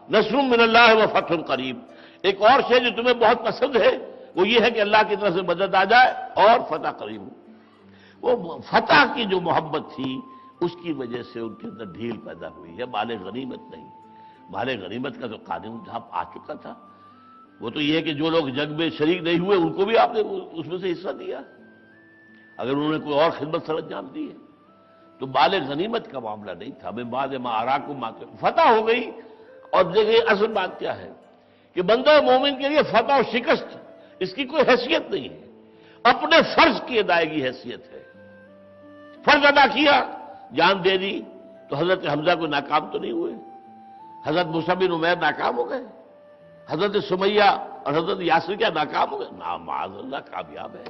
نصر من اللہ وفتح قریب، ایک اور شے جو تمہیں بہت پسند ہے وہ یہ ہے کہ اللہ کی طرف سے مدد آ جائے اور فتح قریب ہو۔ وہ فتح کی جو محبت تھی اس کی وجہ سے ان کے اندر ڈھیل پیدا ہوئی ہے، مال غنیمت نہیں۔ مال غنیمت کا تو قانون آ چکا تھا، وہ تو یہ ہے کہ جو لوگ جنگ میں شریک نہیں ہوئے ان کو بھی آپ نے اس میں سے حصہ دیا، اگر انہوں نے کوئی اور خدمت سر انجام دی ہے تو مال غنیمت کا معاملہ نہیں تھا۔ من بعد ما اراکم ما، فتح ہو گئی۔ اور دیکھیں اصل بات کیا ہے کہ بندہ مومن کے لیے فتح و شکست اس کی کوئی حیثیت نہیں ہے، اپنے فرض کی ادائیگی حیثیت ہے۔ فرض ادا کیا، جان دے دی، تو حضرت حمزہ کو ناکام تو نہیں ہوئے؟ حضرت مصعب بن عمیر ناکام ہو گئے؟ حضرت سمیہ اور حضرت یاسر کیا ناکام ہو گئے؟ معاذ اللہ کامیاب ہے۔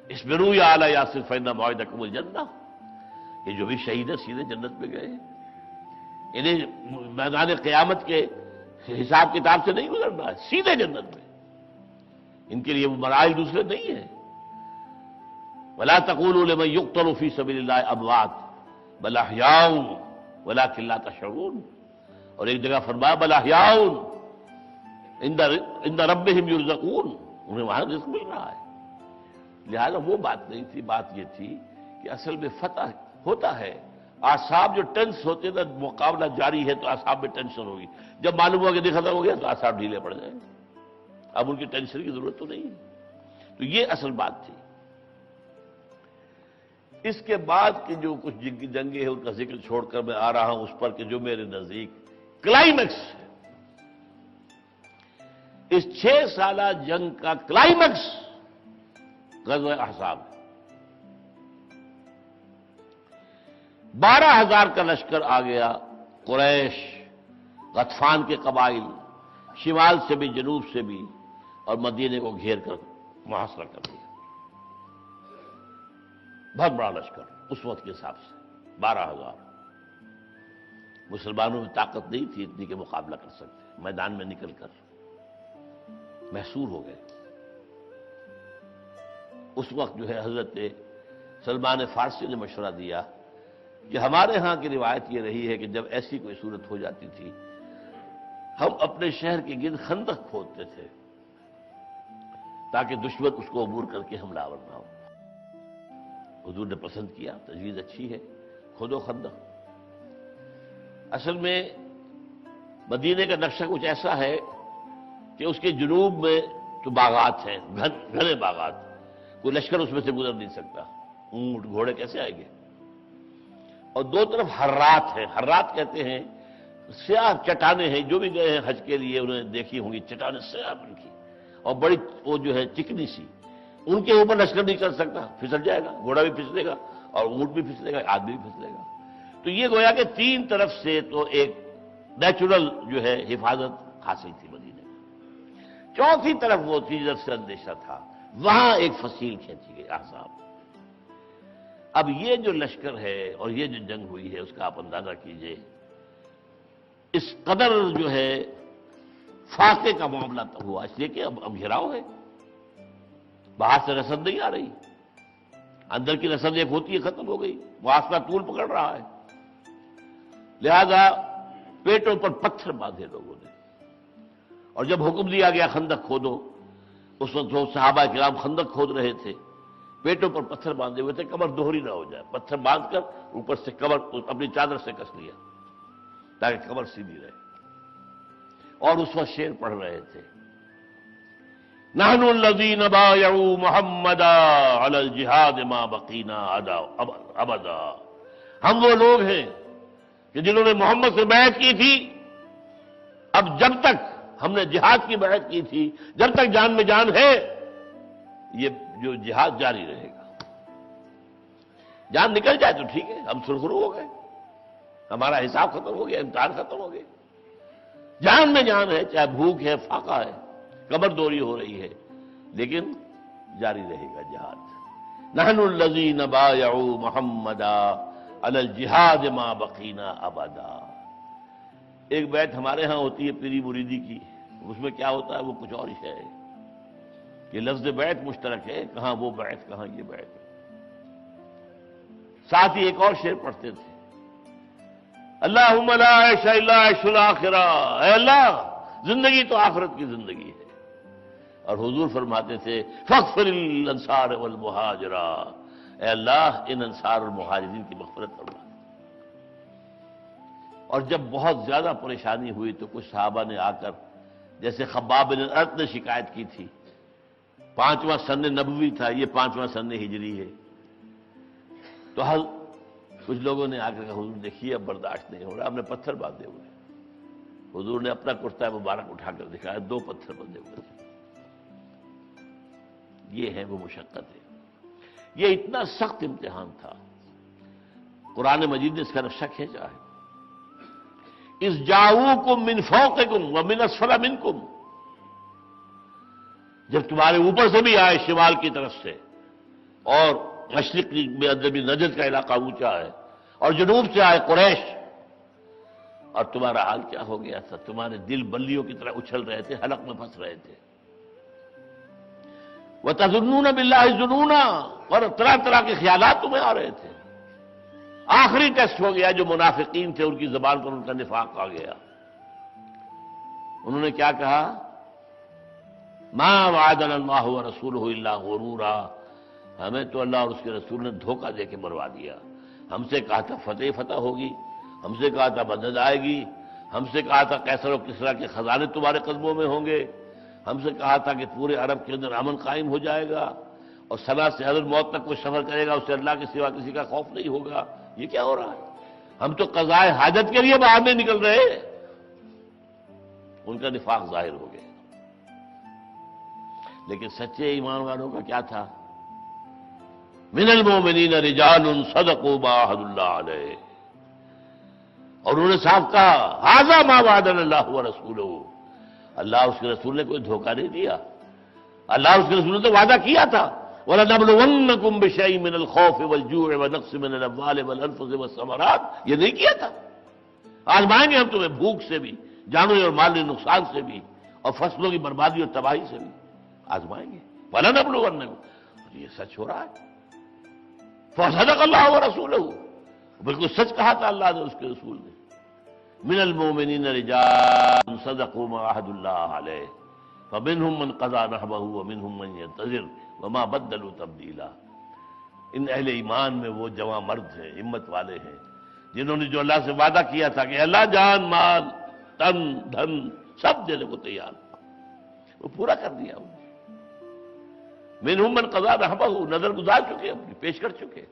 اصبروا یا آل یاسر فإن موعدکم الجنہ، یہ جو بھی شہید ہے سیدھے جنت میں گئے، انہیں میدان قیامت کے حساب کتاب سے نہیں گزرنا ہے، سیدھے جنت میں، ان کے لیے وہ مراحل دوسرے نہیں ہیں۔ ولا تقولوا لمن يقتل في سبيل الله اموات بل احياء ولكن لا تشعرون، اور ایک جگہ فرمایا بل احیاء عند ربهم يرزقون، انہیں وہاں رزق مل رہا ہے۔ لہذا وہ بات نہیں تھی، بات یہ تھی کہ اصل میں فتح ہوتا ہے، اعصاب جو ٹینس ہوتے تھے، مقابلہ جاری ہے تو اعصاب میں ٹینشن ہوگی، جب معلوم ہوا کہ یہ ختم ہو گیا تو اعصاب ڈھیلے پڑ جائیں، اب ان کی ٹینشن کی ضرورت تو نہیں ہے۔ تو یہ اصل بات تھی۔ اس کے بعد کی جو کچھ جنگیں ہیں ان کا ذکر چھوڑ کر میں آ رہا ہوں اس پر کہ جو میرے نزدیک کلائمیکس ہے، اس 6 سالہ جنگ کا کلائمیکس غزوہ احزاب، 12,000 کا لشکر آ گیا، قریش، غطفان کے قبائل، شمال سے بھی جنوب سے بھی، اور مدینے کو گھیر کر محاصرہ کر دیا۔ بہت بڑا لشکر اس وقت کے حساب سے 12,000۔ مسلمانوں میں طاقت نہیں تھی اتنی کہ مقابلہ کر سکتے، میدان میں نکل کر محصور ہو گئے۔ اس وقت جو ہے حضرت سلمان فارسی نے مشورہ دیا کہ ہمارے ہاں کی روایت یہ رہی ہے کہ جب ایسی کوئی صورت ہو جاتی تھی ہم اپنے شہر کے گرد خندق کھودتے تھے تاکہ دشمن اس کو عبور کر کے حملہ آور نہ ہو۔ حضور نے پسند کیا، تجویز اچھی ہے، کھودو خندق۔ اصل میں مدینے کا نقشہ کچھ ایسا ہے کہ اس کے جنوب میں تو باغات ہیں، گھنے باغات، کوئی لشکر اس میں سے گزر نہیں سکتا، اونٹ گھوڑے کیسے آئیں گے؟ اور دو طرف حرات ہیں، حرات کہتے ہیں سیاہ چٹانیں ہیں، جو بھی گئے ہیں حج کے لیے انہوں نے دیکھی ہوں گی، چٹانیں سیاہ بن کی اور بڑی وہ جو ہے چکنی سی، ان کے اوپر لشکر نہیں چل سکتا، پھسل جائے گا، گھوڑا بھی پھسلے گا اور اونٹ بھی پھسلے گا، آدمی بھی پھسلے گا۔ تو یہ گویا کہ 3 طرف سے تو ایک نیچرل جو ہے حفاظت حاصل تھی مدینے میں، چوتھی طرف وہ تھی جب سے اندیشہ تھا، وہاں ایک فصیل کھینچی گئی احزاب۔ اب یہ جو لشکر ہے اور یہ جو جنگ ہوئی ہے اس کا آپ اندازہ کیجئے، اس قدر جو ہے فاقے کا معاملہ ہوا، اس لیے کہ اب گھیراؤ ہے، باہر سے رسد نہیں آ رہی، اندر کی رسد ایک ہوتی ہے ختم ہو گئی، محاصرہ طول پکڑ رہا ہے، لہذا پیٹوں پر پتھر باندھے لوگوں نے، اور جب حکم دیا گیا خندق کھودو، اس وقت جو صحابہ کرام خندق کھود رہے تھے، پیٹوں پر پتھر باندھے ہوئے تھے، کمر دوہری نہ ہو جائے، پتھر باندھ کر اوپر سے کمر اپنی چادر سے کس لیا تاکہ کمر سیدھی رہے، اور اس وقت شعر پڑھ رہے تھے، نحن الذین بایعوا محمدا علی الجہاد ما بقینا ابدا، ہم وہ لوگ ہیں کہ جنہوں نے محمد سے بیعت کی تھی، اب جب تک ہم نے جہاد کی بیعت کی تھی، جب تک جان میں جان ہے یہ جو جہاد جاری رہے گا، جان نکل جائے تو ٹھیک ہے، ہم سرخرو ہو گئے، ہمارا حساب ختم ہو گیا، امتحان ختم ہو گئے، جان میں جان ہے، چاہے بھوک ہے، فاقہ ہے، کمر دوری ہو رہی ہے، لیکن جاری رہے گا جہاد۔ نحن الذین بایعوا محمدا علی الجہاد ما بقینا ابدا۔ ایک بیعت ہمارے ہاں ہوتی ہے پیری مریدی کی، اس میں کیا ہوتا ہے وہ کچھ اور ہی ہے، کہ لفظ بیعت مشترک ہے، کہاں وہ بیعت کہاں یہ بیعت۔ ساتھ ہی ایک اور شعر پڑھتے تھے، اللہم لا عیش الا عیش الاخرہ، اے اللہ زندگی تو آخرت کی زندگی ہے، اور حضور فرماتے تھے فاغفر للانصار والمہاجرہ، اے اللہ ان انصار اور مہاجرین کی مغفرت فرما۔ اور جب بہت زیادہ پریشانی ہوئی تو کچھ صحابہ نے آ کر، جیسے خباب بن الارت نے شکایت کی تھی، 5واں سن نبوی تھا، یہ 5واں سن ہجری ہے، تو کچھ لوگوں نے آ کر کہا حضور دیکھیے اب برداشت نہیں ہو رہا، ہم نے پتھر باندھے ہوئے، حضور نے اپنا کرتا مبارک اٹھا کر دکھایا، 2 پتھر بندے ہوئے تھے۔ یہ ہے وہ مشقتیں، یہ اتنا سخت امتحان تھا۔ قرآن مجید نے اس کا نقشہ کھینچا ہے، اذ جاؤوکم من فوقکم ومن اسفل منکم، جب تمہارے اوپر سے بھی آئے شمال کی طرف سے، اور مشرق میں اندر بھی نجد کا علاقہ اونچا ہے، اور جنوب سے آئے قریش، اور تمہارا حال کیا ہو گیا تھا؟ تمہارے دل بلیوں کی طرح اچھل رہے تھے، حلق میں پھنس رہے تھے۔ وَتَظُنُّونَ بِاللَّهِ ظُنُونًا، اور طرح طرح کے خیالات تمہیں آ رہے تھے۔ آخری ٹیسٹ ہو گیا، جو منافقین تھے ان کی زبان پر ان کا نفاق آ گیا۔ انہوں نے کیا کہا؟ مَا وَعَدَنَا اللَّهُ وَرَسُولُهُ إِلَّا غُرُورًا، ہمیں تو اللہ اور اس کے رسول نے دھوکہ دے کے مروا دیا۔ ہم سے کہا تھا فتح ہوگی، ہم سے کہا تھا مدد آئے گی، ہم سے کہا تھا قیصر و کسریٰ کے خزانے تمہارے قدموں میں ہوں گے، ہم سے کہا تھا کہ پورے عرب کے اندر امن قائم ہو جائے گا، اور سنا سے حضرت موت تک کوئی سفر کرے گا اسے اللہ کے سوا کسی کا خوف نہیں ہوگا۔ یہ کیا ہو رہا ہے؟ ہم تو قضائے حاجت کے لیے باہر نہیں نکل رہے۔ ان کا نفاق ظاہر ہو گیا۔ لیکن سچے ایمان والوں کا کیا تھا؟ من المؤمنین رجال صدقوا ما عاهدوا اللہ علیہ، اور انہوں نے صاف کہا ھذا ما وعدنا اللہ ورسولہ، اللہ اس کے رسول نے کوئی دھوکہ نہیں دیا، اللہ اس کے رسول نے تو وعدہ کیا تھا، وَلَنَبْلُوَنَّكُمْ بِشَيْءٍ مِّنَ الْخَوْفِ وَالْجُوعِ وَنَقْصٍ مِّنَ الْأَمْوَالِ وَالْأَنفُسِ وَالثَّمَرَاتِ، یہ نہیں کیا تھا؟ آزمائیں گے ہم تمہیں بھوک سے بھی، جانوں اور مالی نقصان سے بھی، اور فصلوں کی بربادی اور تباہی سے بھی آزمائیں گے۔ وَلَنَبْلُوَنَّكُمْ، یہ سچ ہو رہا ہے۔ فَصَدَقَ اللَّهُ وَرَسُولُهُ، بالکل سچ کہا تھا اللہ نے اس کے رسول نے۔ من المؤمنین رجال صدقوا ما عاهدوا اللہ علیہ فمنهم من قضى نحبه ومنهم من ينتظر وما بدلوا تبدیلا۔ ان اہل ایمان میں وہ جواں مرد ہیں، ہمت والے ہیں، جنہوں نے جو اللہ سے وعدہ کیا تھا کہ اللہ جان مال تن دھن سب دینے کو تیار، وہ پورا کر دیا۔ منهم من قضى نحبه، نظر گزار چکے، اپنی پیش کر چکے۔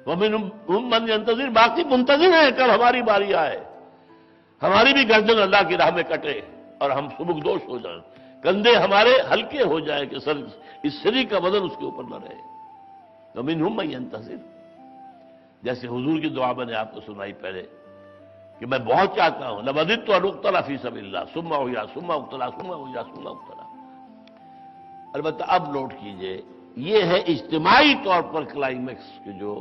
ومنهم من ينتظر، باقی منتظر ہیں کب ہماری باری آئے، ہماری بھی گردن اللہ کی راہ میں کٹے اور ہم سبکدوش ہو جائیں، کندھے ہمارے ہلکے ہو جائیں کہ سر اس سری کا وزن اس کے اوپر نہ رہے۔ ومنهم من ينتظر، جیسے حضور کی دعا میں نے آپ کو سنائی پہلے کہ میں بہت چاہتا ہوں لَوَدِدتُّ أَنْ أُقْتَلَ فِي سَبِيلِ اللَّهِ ثُمَّ أُحْيَىٰ ثُمَّ أُقْتَلَ ثُمَّ أُحْيَىٰ ثُمَّ أُقْتَلَ۔ البتہ اب نوٹ کیجئے، یہ ہے اجتماعی طور پر کلائمیکس کہ جو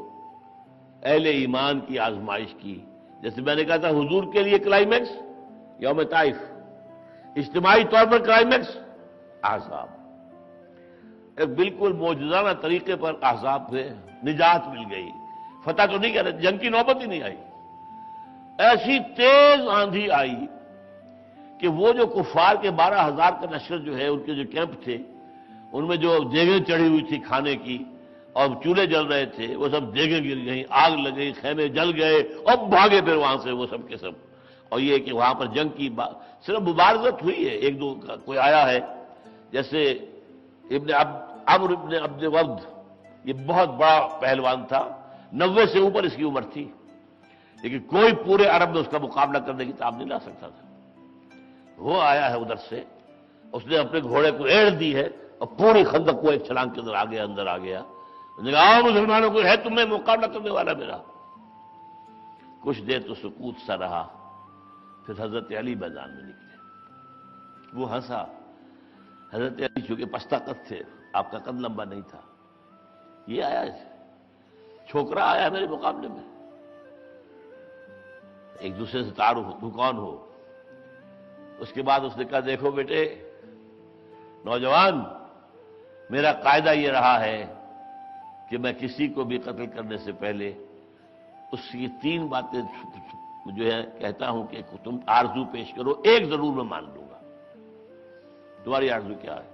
اہل ایمان کی آزمائش کی، جیسے میں نے کہا تھا حضور کے لیے کلائمیکس یوم طائف، اجتماعی طور پر کلائمیکس احزاب۔ ایک بالکل معجزانہ طریقے پر احزاب سے نجات مل گئی، فتح تو نہیں کہہ رہے، جنگ کی نوبت ہی نہیں آئی، ایسی تیز آندھی آئی کہ وہ جو کفار کے 12,000 کا لشکر جو ہے، ان کے جو کیمپ تھے، ان میں جو دیگیں چڑھی ہوئی تھی کھانے کی اور چولہے جل رہے تھے، وہ سب دیگیں گر گئیں، آگ لگ گئی، خیمے جل گئے، اور بھاگے پھر وہاں سے وہ سب کے سب۔ اور یہ کہ وہاں پر جنگ کی صرف مبارزت ہوئی ہے، ایک دو کا کوئی آیا ہے، جیسے عمرو ابن عبد ود، یہ بہت بڑا پہلوان تھا، 90 سے اوپر اس کی عمر تھی، لیکن کوئی پورے عرب میں اس کا مقابلہ کرنے کی تاب نہیں لا سکتا تھا۔ وہ آیا ہے ادھر سے، اس نے اپنے گھوڑے کو ایڑ دی ہے اور پوری خندق کو ایک چھلانگ کے اندر آ گیا۔ آؤ مسلمانوں کو، ہے تمہیں مقابلہ کرنے والا میرا؟ کچھ دیر تو سکوت سا رہا، پھر حضرت علی میدان میں نکلے۔ وہ ہنسا، حضرت علی چونکہ پستہ قد تھے، آپ کا قد لمبا نہیں تھا، یہ آیا چھوکرا آیا میرے مقابلے میں، ایک دوسرے سے تعارف دکان ہو۔ اس کے بعد اس نے کہا دیکھو بیٹے نوجوان، میرا قاعدہ یہ رہا ہے کہ میں کسی کو بھی قتل کرنے سے پہلے اس کی 3 باتیں جو ہے کہتا ہوں کہ تم آرزو پیش کرو، ایک ضرور میں مان لوں گا۔ تمہاری آرزو کیا ہے؟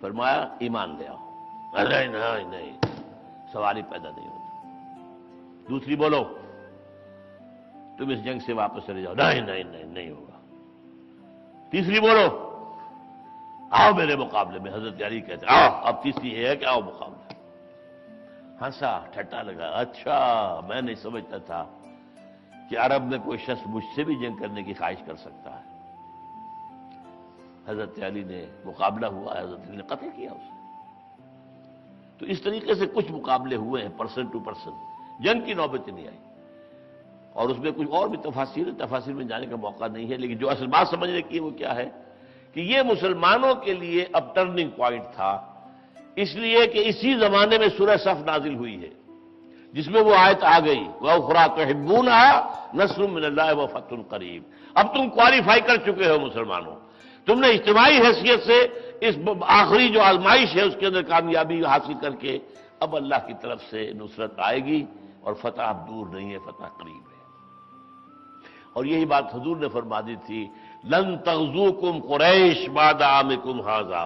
فرمایا ایمان لے آؤ۔ نہیں نہیں نہیں، سوال ہی پیدا نہیں ہوتا۔ دوسری بولو تم اس جنگ سے واپس چلے جاؤ۔ نہیں نہیں نہیں، نہیں ہوگا۔ تیسری بولو آؤ میرے مقابلے میں۔ حضرت علی کہتے آؤ، اب تیسری یہ ہے کہ آؤ مقابلہ۔ ہنسا، ٹھٹا لگا، اچھا میں نہیں سمجھتا تھا کہ عرب میں کوئی شخص مجھ سے بھی جنگ کرنے کی خواہش کر سکتا ہے. حضرت علی نے مقابلہ ہوا، حضرت علی نے قتل کیا اسے. تو اس طریقے سے کچھ مقابلے ہوئے ہیں پرسن ٹو پرسن، جنگ کی نوبت نہیں آئی. اور اس میں کچھ اور بھی تفاصیر میں جانے کا موقع نہیں ہے، لیکن جو اصل بات سمجھنے کی وہ کیا ہے کہ یہ مسلمانوں کے لیے اب ٹرننگ پوائنٹ تھا، اس لیے کہ اسی زمانے میں سورہ صف نازل ہوئی ہے جس میں وہ آیت آ گئی وَأُخْرَىٰ تُحِبُّونَهَا نَصْرٌ مِّنَ اللَّهِ وَفَتْحٌ قَرِیب. اب تم کوالیفائی کر چکے ہو مسلمانوں، تم نے اجتماعی حیثیت سے اس آخری جو آزمائش ہے اس کے اندر کامیابی حاصل کر کے اب اللہ کی طرف سے نصرت آئے گی اور فتح اب دور نہیں ہے، فتح قریب ہے. اور یہی بات حضور نے فرما دی تھی لن تغزوکم قریش بعد عامکم ھذا.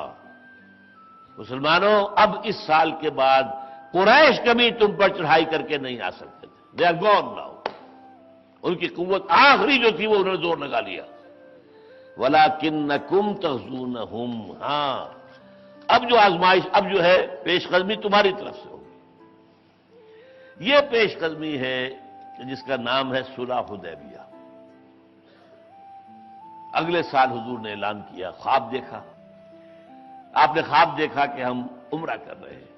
مسلمانوں اب اس سال کے بعد قریش کبھی تم پر چڑھائی کر کے نہیں آ سکتے تھے. They are gone now. ان کی قوت آخری جو تھی وہ انہوں نے زور لگا لیا. وَلَٰكِنَّكُمْ تَغْزُونَهُمْ. ہاں اب جو آزمائش، اب جو ہے پیش قدمی تمہاری طرف سے ہوگی. یہ پیش قدمی ہے جس کا نام ہے صلح حدیبیہ. اگلے سال حضور نے اعلان کیا، خواب دیکھا. آپ نے خواب دیکھا کہ ہم عمرہ کر رہے ہیں.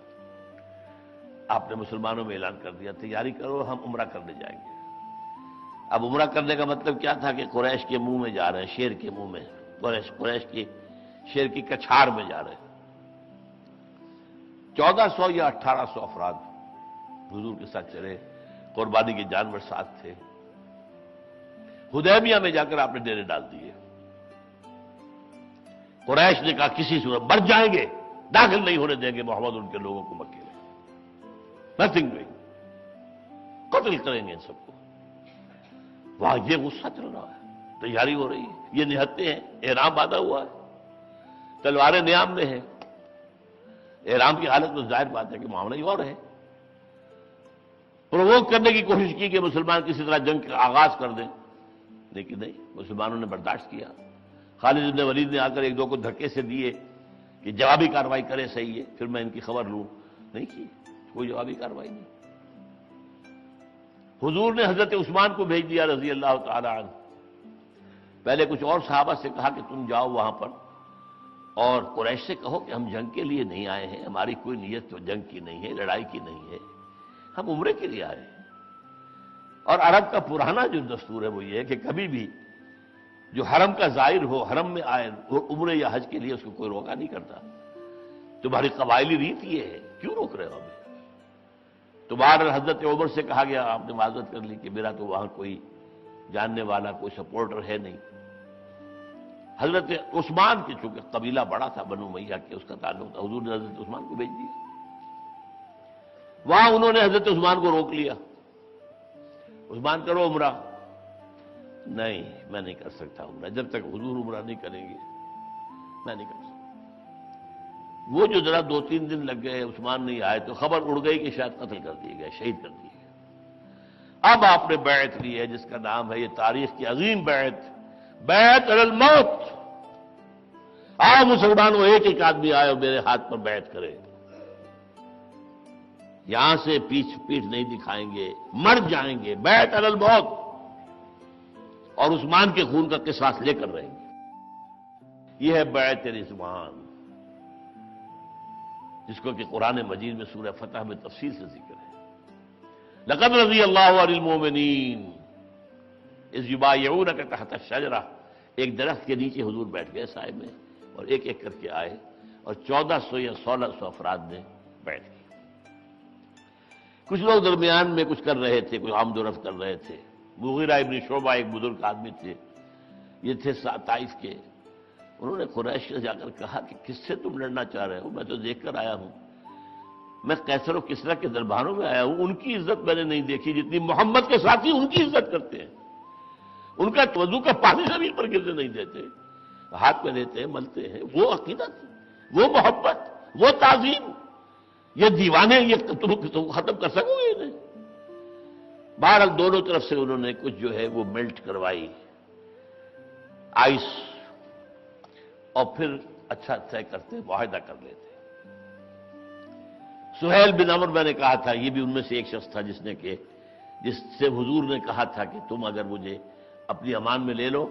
آپ نے مسلمانوں میں اعلان کر دیا تیاری کرو ہم عمرہ کرنے جائیں گے. اب عمرہ کرنے کا مطلب کیا تھا کہ قریش کے منہ میں جا رہے ہیں، شیر کے منہ میں، قریش کی شیر کی کچھاڑ میں جا رہے ہیں. 1400 یا 1800 افراد حضور کے ساتھ چلے، قربانی کے جانور ساتھ تھے. حدیبیہ میں جا کر آپ نے ڈیرے ڈال دیے. قریش نے کہا کسی صورت مر جائیں گے، داخل نہیں ہونے دیں گے محمد ان کے لوگوں کو مکے میں. نتھنگ ڈوئنگ، قتل کریں گے ان سب کو. وہاں یہ غصہ چل رہا ہے، تیاری ہو رہی ہے، یہ نہتے ہیں، احرام باندھا ہوا ہے، تلواریں نیام میں ہیں. احرام کی حالت میں ظاہر بات ہے کہ معاملہ ہی اور ہے. پرووک کرنے کی کوشش کی کہ مسلمان کسی طرح جنگ کا آغاز کر دیں، لیکن نہیں، مسلمانوں نے برداشت کیا. خالد بن ولید نے آ کر ایک دو کو دھکے سے دیے کہ جوابی کارروائی کرے، صحیح ہے پھر میں ان کی خبر لوں. نہیں کی، کوئی جوابی کارروائی نہیں. حضور نے حضرت عثمان کو بھیج دیا رضی اللہ تعالی عنہ. پہلے کچھ اور صحابہ سے کہا کہ تم جاؤ وہاں پر اور قریش سے کہو کہ ہم جنگ کے لیے نہیں آئے ہیں، ہماری کوئی نیت تو جنگ کی نہیں ہے، لڑائی کی نہیں ہے، ہم عمرے کے لیے آئے ہیں. اور عرب کا پرانا جو دستور ہے وہ یہ ہے کہ کبھی بھی جو حرم کا زائر ہو، حرم میں آئے، وہ عمرے یا حج کے لیے اس کو کوئی روکا نہیں کرتا. تمہاری قبائلی ریت یہ ہے، کیوں روک رہے ہو ہمیں؟ تو بہرحال حضرت عمر سے کہا گیا، آپ نے معذرت کر لی کہ میرا تو وہاں کوئی جاننے والا، کوئی سپورٹر ہے نہیں. حضرت عثمان کے چونکہ قبیلہ بڑا تھا، بنو امیہ کے اس کا تعلق تھا، حضور نے حضرت عثمان کو بھیج دیا. وہاں انہوں نے حضرت عثمان کو روک لیا. عثمان کرو عمرہ. نہیں میں نہیں کر سکتا عمرہ، جب تک حضور عمرہ نہیں کریں گے میں نہیں کر سکتا. وہ جو ذرا 2-3 دن لگ گئے، عثمان نہیں آئے تو خبر اڑ گئی کہ شاید قتل کر دیے گئے، شہید کر دیے گئے. اب آپ نے بیعت لی ہے جس کا نام ہے یہ تاریخ کی عظیم بیعت، بیعت علی الموت. آؤ مسلمانوں، ایک ایک آدمی آئے اور میرے ہاتھ پر بیعت کرے. یہاں سے پیٹھ نہیں دکھائیں گے، مر جائیں گے. بیعت علی الموت. اور عثمان کے خون کا قصاص لے کر رہیں گے. یہ ہے بیعت رضوان، جس کو کہ قرآن مجید میں سورہ فتح میں تفصیل سے ذکر ہے. لقد رضی اللہ عن المؤمنین اذ یبایعونک تحت الشجرہ. ایک درخت کے نیچے حضور بیٹھ گئے سائے میں اور ایک ایک کر کے آئے اور 1400 یا 1600 افراد نے بیٹھ کی. کچھ لوگ درمیان میں کچھ کر رہے تھے، کوئی آمد و رفت کر رہے تھے. مغیرہ ابن شعبہ ایک بزرگ آدمی تھے، یہ تھے طائف کے. انہوں نے قریش سے جا کر کہا کہ کس سے تم لڑنا چاہ رہے ہو؟ میں تو دیکھ کر آیا ہوں، میں قیصر و کسریٰ کے درباروں میں آیا ہوں، ان کی عزت میں نے نہیں دیکھی جتنی محمد کے ساتھی ان کی عزت کرتے ہیں. ان کا وضو کا پانی زمین پر گرنے نہیں دیتے، ہاتھ میں لیتے ہیں، ملتے ہیں. وہ عقیدت، وہ محبت، وہ تعظیم، یہ دیوانے، یہ تم ختم کر سکو گے انہیں؟ بہرحال دونوں طرف سے انہوں نے کچھ جو ہے وہ میلٹ کروائی، آئس، اور پھر اچھا طے کرتے، معاہدہ کر لیتے. سہیل بن عمرو میں نے کہا تھا، یہ بھی ان میں سے ایک شخص تھا جس نے کہ جس سے حضور نے کہا تھا کہ تم اگر مجھے اپنی امان میں لے لو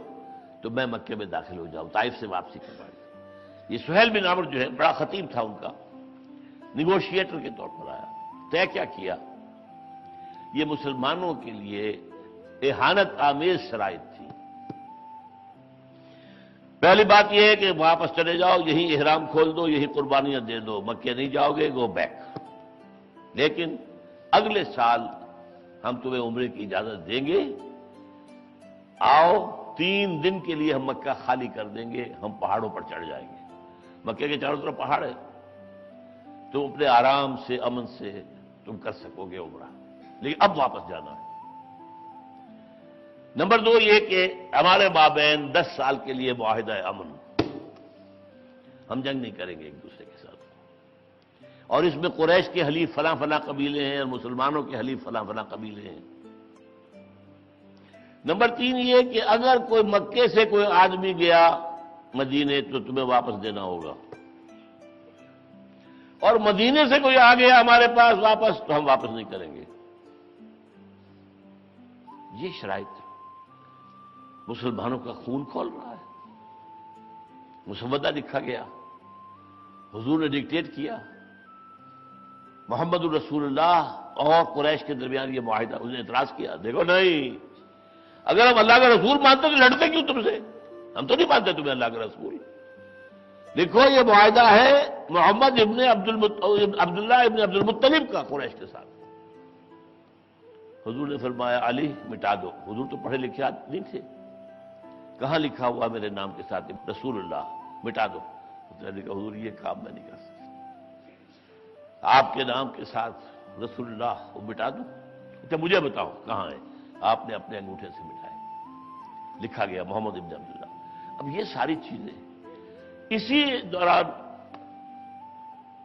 تو میں مکے میں داخل ہو جاؤں، طائف سے واپسی کروائی۔ یہ سہیل بن عمرو جو ہے بڑا خطیب تھا ان کا، نیگوشیٹر کے طور پر آیا، طے کیا کیا؟ یہ مسلمانوں کے لیے اہانت آمیز شرائط تھی۔ پہلی بات یہ ہے کہ واپس چلے جاؤ، یہی احرام کھول دو، یہی قربانیاں دے دو، مکے نہیں جاؤ گے، گو بیک، لیکن اگلے سال ہم تمہیں عمرے کی اجازت دیں گے، آؤ 3 دن کے لیے ہم مکہ خالی کر دیں گے، ہم پہاڑوں پر چڑھ جائیں گے، مکے کے چاروں طرف پہاڑ ہے، تم اپنے آرام سے امن سے تم کر سکو گے عمرہ، لیکن اب واپس جانا ہے۔ نمبر 2 یہ کہ ہمارے مابین 10 سال کے لیے معاہدہ امن، ہم جنگ نہیں کریں گے ایک دوسرے کے ساتھ، اور اس میں قریش کے حلیف فلاں فلاں قبیلے ہیں اور مسلمانوں کے حلیف فلاں فلاں قبیلے ہیں۔ نمبر 3 یہ کہ اگر کوئی مکے سے کوئی آدمی گیا مدینے تو تمہیں واپس دینا ہوگا، اور مدینے سے کوئی آ گیا ہمارے پاس واپس تو ہم واپس نہیں کریں گے۔ یہ شرائط مسلمانوں کا خون کھول رہا ہے، مسودہ لکھا گیا، حضور نے ڈکٹیٹ کیا، محمد الرسول اللہ اور قریش کے درمیان یہ معاہدہ، اس نے اعتراض کیا، دیکھو نہیں، اگر ہم اللہ کا رسول مانتے تو لڑتے کیوں تم سے؟ ہم تو نہیں مانتے تمہیں اللہ کا رسول۔ دیکھو یہ معاہدہ ہے محمد عبداللہ ابن عبد المطلب کا قریش کے ساتھ۔ حضور نے فرمایا علی مٹا دو، حضور تو پڑھے لکھے نہیں تھے، کہاں لکھا ہوا میرے نام کے ساتھ رسول اللہ، مٹا دو۔ اس نے کہا حضور یہ کام میں نہیں کر سکتا، آپ کے نام کے ساتھ رسول اللہ وہ مٹا دوں؟ اچھا مجھے بتاؤ کہاں ہے؟ آپ نے اپنے انگوٹھے سے مٹائے، لکھا گیا محمد ابن عبداللہ۔ اب یہ ساری چیزیں اسی دوران،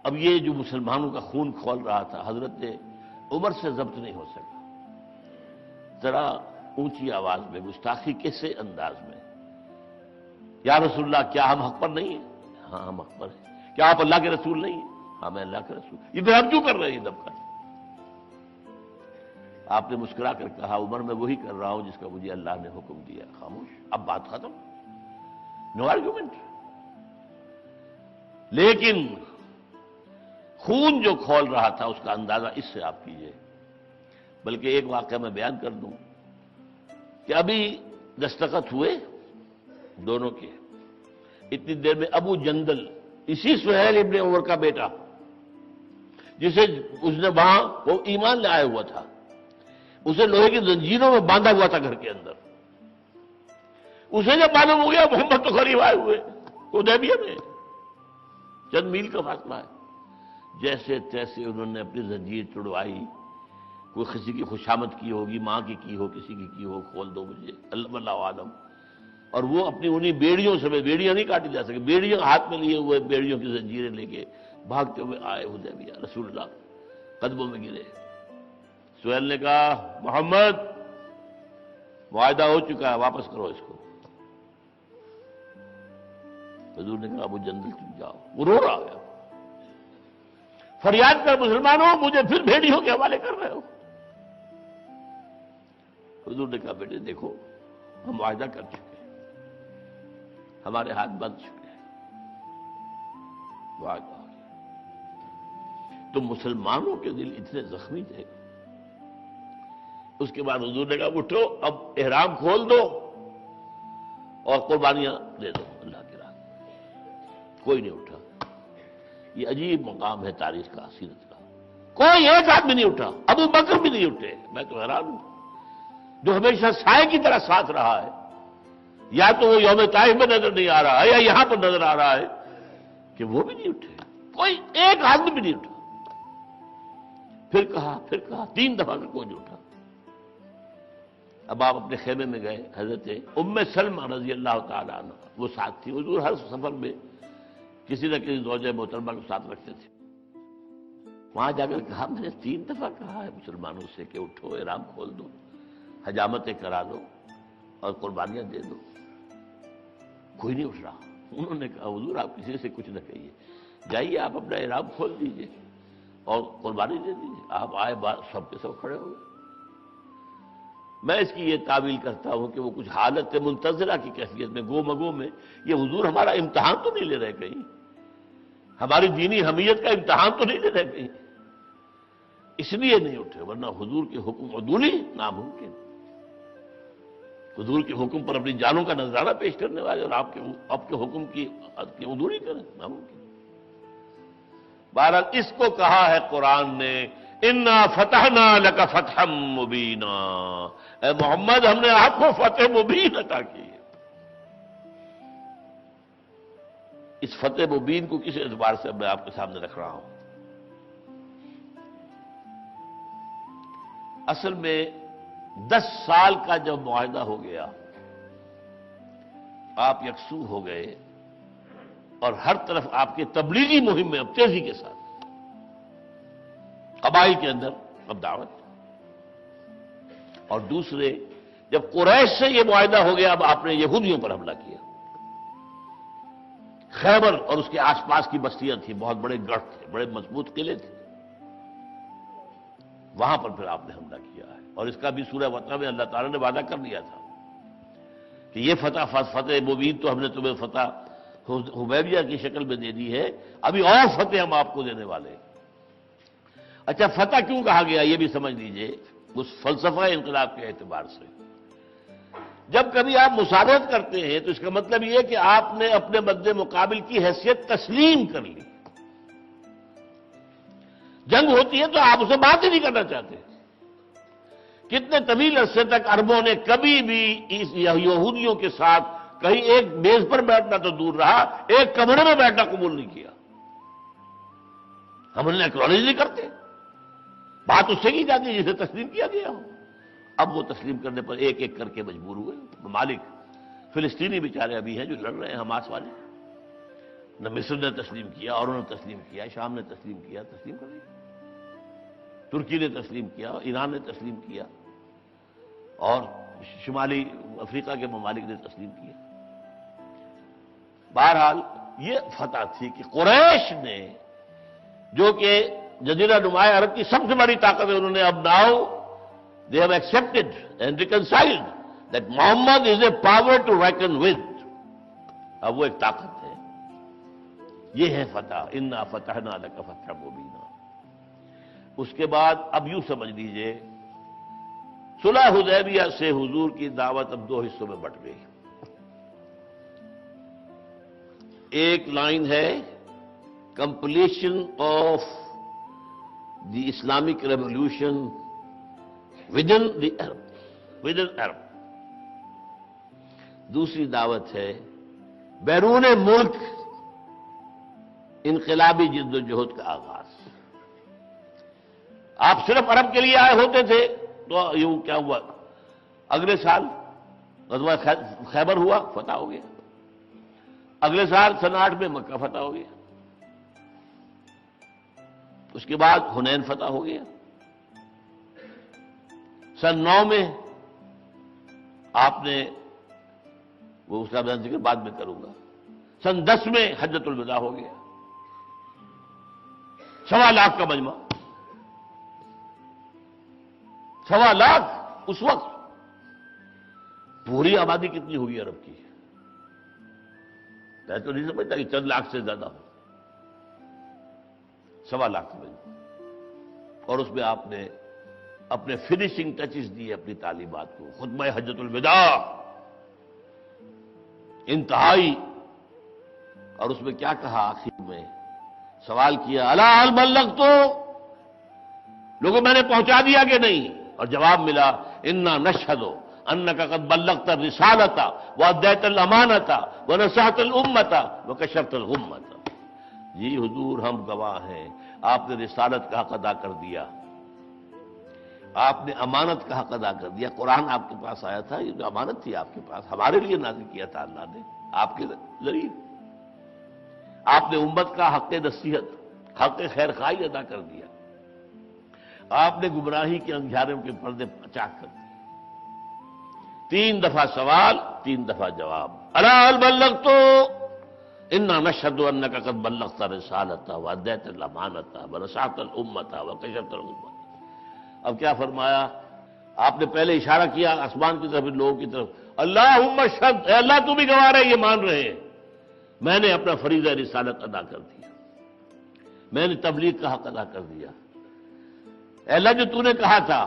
اب یہ جو مسلمانوں کا خون کھول رہا تھا حضرت عمر سے ضبط نہیں ہو سکا، ذرا اونچی آواز میں گستاخی کیسے انداز میں، یا رسول اللہ کیا ہم حق پر نہیں ہیں؟ ہاں ہم حق پر ہیں۔ کیا آپ اللہ کے رسول نہیں ہیں؟ ہاں میں اللہ کے رسول۔ یہ پھر ہم کیوں کر رہے ہیں دب کر؟ آپ نے مسکرا کر کہا عمر میں وہی کر رہا ہوں جس کا مجھے اللہ نے حکم دیا۔ خاموش، اب بات ختم، نو آرگومنٹ۔ لیکن خون جو کھول رہا تھا اس کا اندازہ اس سے آپ کیجئے۔ بلکہ ایک واقعہ میں بیان کر دوں کہ ابھی دستخط ہوئے دونوں کے، اتنی دیر میں ابو جندل، اسی سہیل ابن عمر کا بیٹا، جسے اس نے وہاں وہ ایمان لائے ہوا تھا، اسے لوہے کی زنجیروں میں باندھا ہوا تھا گھر کے اندر، اسے جب معلوم ہو گیا محمد تو قریب آئے ہوئے، حدیبیہ میں چند میل کا فاصلہ ہے، جیسے تیسے انہوں نے اپنی زنجیر چھڑوائی، کوئی کسی کی خوشامد کی ہوگی، ماں کی ہو، کسی کی ہو، کھول دو مجھے، اللہ عالم۔ اور وہ اپنی انہی بیڑیوں سے، بیڑیاں نہیں کاٹی جا سکتی، بیڑیاں ہاتھ میں لیے ہوئے، بیڑیوں کی زنجیریں لے کے بھاگتے ہوئے آئے حدیبیہ، رسول اللہ قدموں میں گرے۔ سہیل نے کہا محمد معاہدہ ہو چکا ہے، واپس کرو اس کو۔ حضور نے کہا ابو جندل تم جاؤ، وہ رو رہا گیا، فریاد کر مسلمانوں مجھے پھر بھیڑیوں کے حوالے کر رہے ہو۔ حضور نے کہا بیٹے دیکھو ہم معاہدہ کر چکے ہیں، ہمارے ہاتھ بندھ چکے ہیں، معاہدہ ہو گیا۔ تو مسلمانوں کے دل اتنے زخمی تھے۔ اس کے بعد حضور نے کہا اٹھو اب احرام کھول دو اور قربانیاں دے دو اللہ کی راہ۔ کوئی نہیں اٹھا۔ یہ عجیب مقام ہے تاریخ کا، سیرت کا، کوئی ایک آدمی نہیں اٹھا، ابو بکر بھی نہیں اٹھے۔ میں تو حیران ہوں، جو ہمیشہ سائے کی طرح ساتھ رہا ہے، یا تو وہ یوم طائف میں نظر نہیں آ رہا ہے یا یہاں پر نظر آ رہا ہے کہ وہ بھی نہیں اٹھے، کوئی ایک آدمی بھی نہیں اٹھا۔ پھر کہا 3 دفعہ کا کوئی نہیں اٹھا۔ اب آپ اپنے خیمے میں گئے، حضرت ام سلمہ رضی اللہ تعالیٰ عنہ وہ ساتھ تھی، حضور ہر سفر میں کسی نہ کسی زوجہ محترمہ کو ساتھ رکھتے تھے۔ وہاں جا کر کہا میں نے 3 دفعہ کہا ہے مسلمانوں سے کہ اٹھو احرام کھول دو، حجامتیں کرا دو اور قربانیاں دے دو، کوئی نہیں اٹھ رہا۔ انہوں نے کہا حضور آپ کسی سے کچھ نہ کہیے، جائیے آپ اپنا احرام کھول دیجئے اور قربانی دے دیجئے۔ آپ آئے سب کے سب کھڑے ہو گئے۔ میں اس کی یہ تعویل کرتا ہوں کہ وہ کچھ حالت منتظرہ کی کیفیت میں گو مگو میں یہ حضور ہمارا امتحان تو نہیں لے رہے کہیں، ہماری دینی حمیت کا امتحان تو نہیں لے رہے کہیں، اس لیے نہیں اٹھے، ورنہ حضور کے حکم عدولی ناممکن، حضور کے حکم پر اپنی جانوں کا نذرانہ پیش کرنے والے اور آپ کے حکم کی عدولی کریں ناممکن۔ بہرحال اس کو کہا ہے قرآن نے انا فتحنا لک فتحا مبینا، اے محمد ہم نے آپ کو فتح مبین عطا کی ہے۔ اس فتح مبین کو کس اعتبار سے میں آپ کے سامنے رکھ رہا ہوں؟ اصل میں 10 سال کا جب معاہدہ ہو گیا، آپ یکسو ہو گئے اور ہر طرف آپ کے تبلیغی مہم میں اب تیزی کے ساتھ قبائل کے اندر اب دعوت، اور دوسرے جب قریش سے یہ معاہدہ ہو گیا اب آپ نے یہودیوں پر حملہ کیا، خیبر اور اس کے آس پاس کی بستیاں تھیں، بہت بڑے گڑھ تھے، بڑے مضبوط قلعے تھے، وہاں پر پھر آپ نے حملہ کیا ہے، اور اس کا بھی سورہ وطن میں اللہ تعالیٰ نے وعدہ کر دیا تھا کہ یہ فتح مبین تو ہم نے تمہیں فتح حدیبیہ کی شکل میں دے دی ہے، ابھی اور فتح ہم آپ کو دینے والے ہیں۔ اچھا فتح کیوں کہا گیا یہ بھی سمجھ لیجئے اس فلسفہ انقلاب کے اعتبار سے۔ جب کبھی آپ مساوات کرتے ہیں تو اس کا مطلب یہ ہے کہ آپ نے اپنے مد مقابل کی حیثیت تسلیم کر لی۔ جنگ ہوتی ہے تو آپ اسے بات ہی نہیں کرنا چاہتے۔ کتنے طویل عرصے تک عربوں نے کبھی بھی اس یہودیوں کے ساتھ کہیں ایک میز پر بیٹھنا تو دور رہا، ایک کمرے میں بیٹھنا قبول نہیں کیا۔ ہم انہیں ایکنالج نہیں کرتے، بات اس سے کی جاتی ہے جسے تسلیم کیا گیا ہو۔ اب وہ تسلیم کرنے پر ایک ایک کر کے مجبور ہوئے ممالک۔ فلسطینی بیچارے ابھی ہیں جو لڑ رہے ہیں حماس والے، نہ مصر نے تسلیم کیا اور انہوں نے تسلیم کیا، شام نے تسلیم کیا، تسلیم کر دیا، ترکی نے تسلیم کیا، ایران نے تسلیم کیا، اور شمالی افریقہ کے ممالک نے تسلیم کیا۔ بہرحال یہ فتح تھی کہ قریش نے، جو کہ جزیرہ نمایاں عرب کی سب سے بڑی طاقت ہے، انہوں نے اب now they have accepted and reconciled that Muhammad is a power to reckon with۔ اب وہ ایک طاقت ہے، یہ ہے فتح، انا فتحنا لک فتحا مبینا۔ اس کے بعد اب یوں سمجھ لیجئے صلح حدیبیہ سے حضور کی دعوت اب 2 حصوں میں بٹ گئی۔ ایک لائن ہے completion of the Islamic revolution within Arab۔ دوسری دعوت ہے بیرون ملک انقلابی جد و جہد کا آغاز۔ آپ صرف عرب کے لیے آئے ہوتے تھے تو یوں کیا ہوا، اگلے سال غزوہ خیبر ہوا، فتح ہو گیا، اگلے سال سن 8 میں مکہ فتح ہو گیا، اس کے بعد حنین فتح ہو گیا، سن 9 میں آپ نے وہ اس کا ذکر بعد میں کروں گا، سن 10 میں حجۃ الوداع ہو گیا، 1.25 لاکھ کا مجمع، 1.25 لاکھ اس وقت، پوری آبادی کتنی ہوگی عرب کی؟ میں تو نہیں سمجھتا کہ چند لاکھ سے زیادہ ہو، 1.25 لاکھ کا مجمع، اور اس میں آپ نے اپنے فنیشنگ ٹچز دیے اپنی تعلیمات کو، خطبہ حجۃ الوداع انتہائی، اور اس میں کیا کہا آخر میں؟ سوال کیا الا هل بلغت، لوگوں میں نے پہنچا دیا کہ نہیں؟ اور جواب ملا انا نشهد انك قد بلغت الرسالة واديت الامانة ونصحت الامة وكشفت الغمة۔ جی حضور ہم گواہ ہیں، آپ نے رسالت کا حق ادا کر دیا، آپ نے امانت کا حق ادا کر دیا۔ قرآن آپ کے پاس آیا تھا، یہ جو امانت تھی آپ کے پاس، ہمارے لیے نازل کیا تھا اللہ نے آپ کے ذریعے۔ آپ نے امت کا حق نصیحت، حق خیر خواہی ادا کر دیا، آپ نے گمراہی کے اندھیاروں کے پردے چاک کر دیے۔ 3 دفعہ سوال، 3 دفعہ جواب، الا هل بلغت انا نشهد انك قد بلغت الرسالة واديت الامانة ونصحت الامة وكشفت الغمة۔ اب کیا فرمایا؟ آپ نے پہلے اشارہ کیا آسمان کی طرف لوگوں کی طرف، اللہم اشہد، اے اللہ تو بھی گواہ رہے، یہ مان رہے ہیں میں نے اپنا فریضہ رسالت ادا کر دیا، میں نے تبلیغ کا حق ادا کر دیا۔ اے اللہ جو تو نے کہا تھا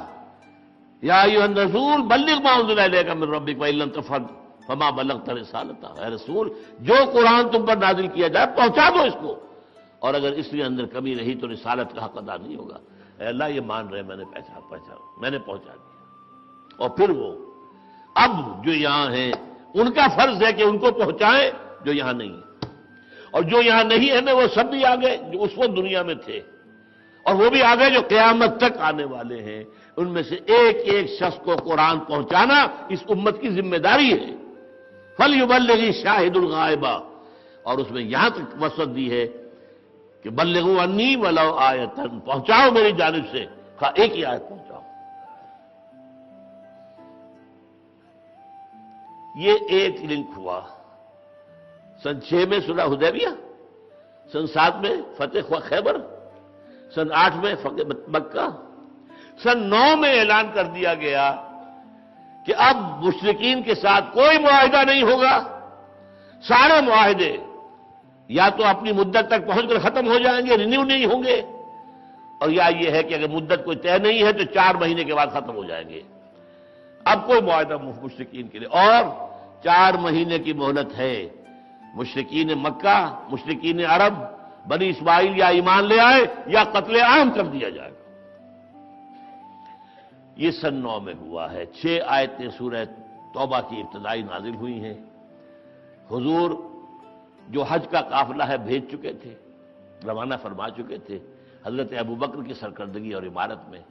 یا ایھا الرسول بلغ ما انزل الیک من ربک وان لم تفعل فما بلغت رسالتہ، اے رسول جو قرآن تم پر نازل کیا جائے پہنچا دو اس کو، اور اگر اس کے اندر کمی رہی تو رسالت کا حق ادا نہیں ہوگا۔ اے اللہ یہ مان رہے میں نے میں نے پہنچا دیا۔ اور پھر وہ اب جو یہاں ہیں ان کا فرض ہے کہ ان کو پہنچائیں جو یہاں نہیں ہے، اور جو یہاں نہیں ہے نا وہ سب بھی آ گئے جو اس وقت دنیا میں تھے، اور وہ بھی آگے جو قیامت تک آنے والے ہیں، ان میں سے ایک ایک شخص کو قرآن پہنچانا اس امت کی ذمہ داری ہے۔ فَلْيُبَلِّغِ شَاهِدُ الْغَائِبَ، اور اس میں یہاں تک وصف دی ہے کہ بلغوا عنی ولو آیۃ، پہنچاؤ میری جانب سے، ایک ہی آیت پہنچاؤ۔ یہ ایک لنک ہوا۔ سن 6 میں صلح حدیبیہ، سن 7 میں فتح خیبر، سن 8 میں فتح مکہ، سن 9 میں اعلان کر دیا گیا کہ اب مشرکین کے ساتھ کوئی معاہدہ نہیں ہوگا، سارے معاہدے یا تو اپنی مدت تک پہنچ کر ختم ہو جائیں گے، رینیو نہیں ہوں گے، اور یا یہ ہے کہ اگر مدت کوئی طے نہیں ہے تو 4 مہینے کے بعد ختم ہو جائیں گے۔ اب کوئی معاہدہ مشرکین کے لیے، اور 4 مہینے کی مہلت ہے۔ مشرکین مکہ، مشرکین عرب، بنی اسماعیل یا ایمان لے آئے یا قتل عام کر دیا جائے گا۔ یہ سن 9 میں ہوا ہے۔ 6 آیتیں سورہ توبہ کی ابتدائی نازل ہوئی ہیں۔ حضور جو حج کا قافلہ ہے بھیج چکے تھے، روانہ فرما چکے تھے حضرت ابوبکر کی سرکردگی اور امارت میں،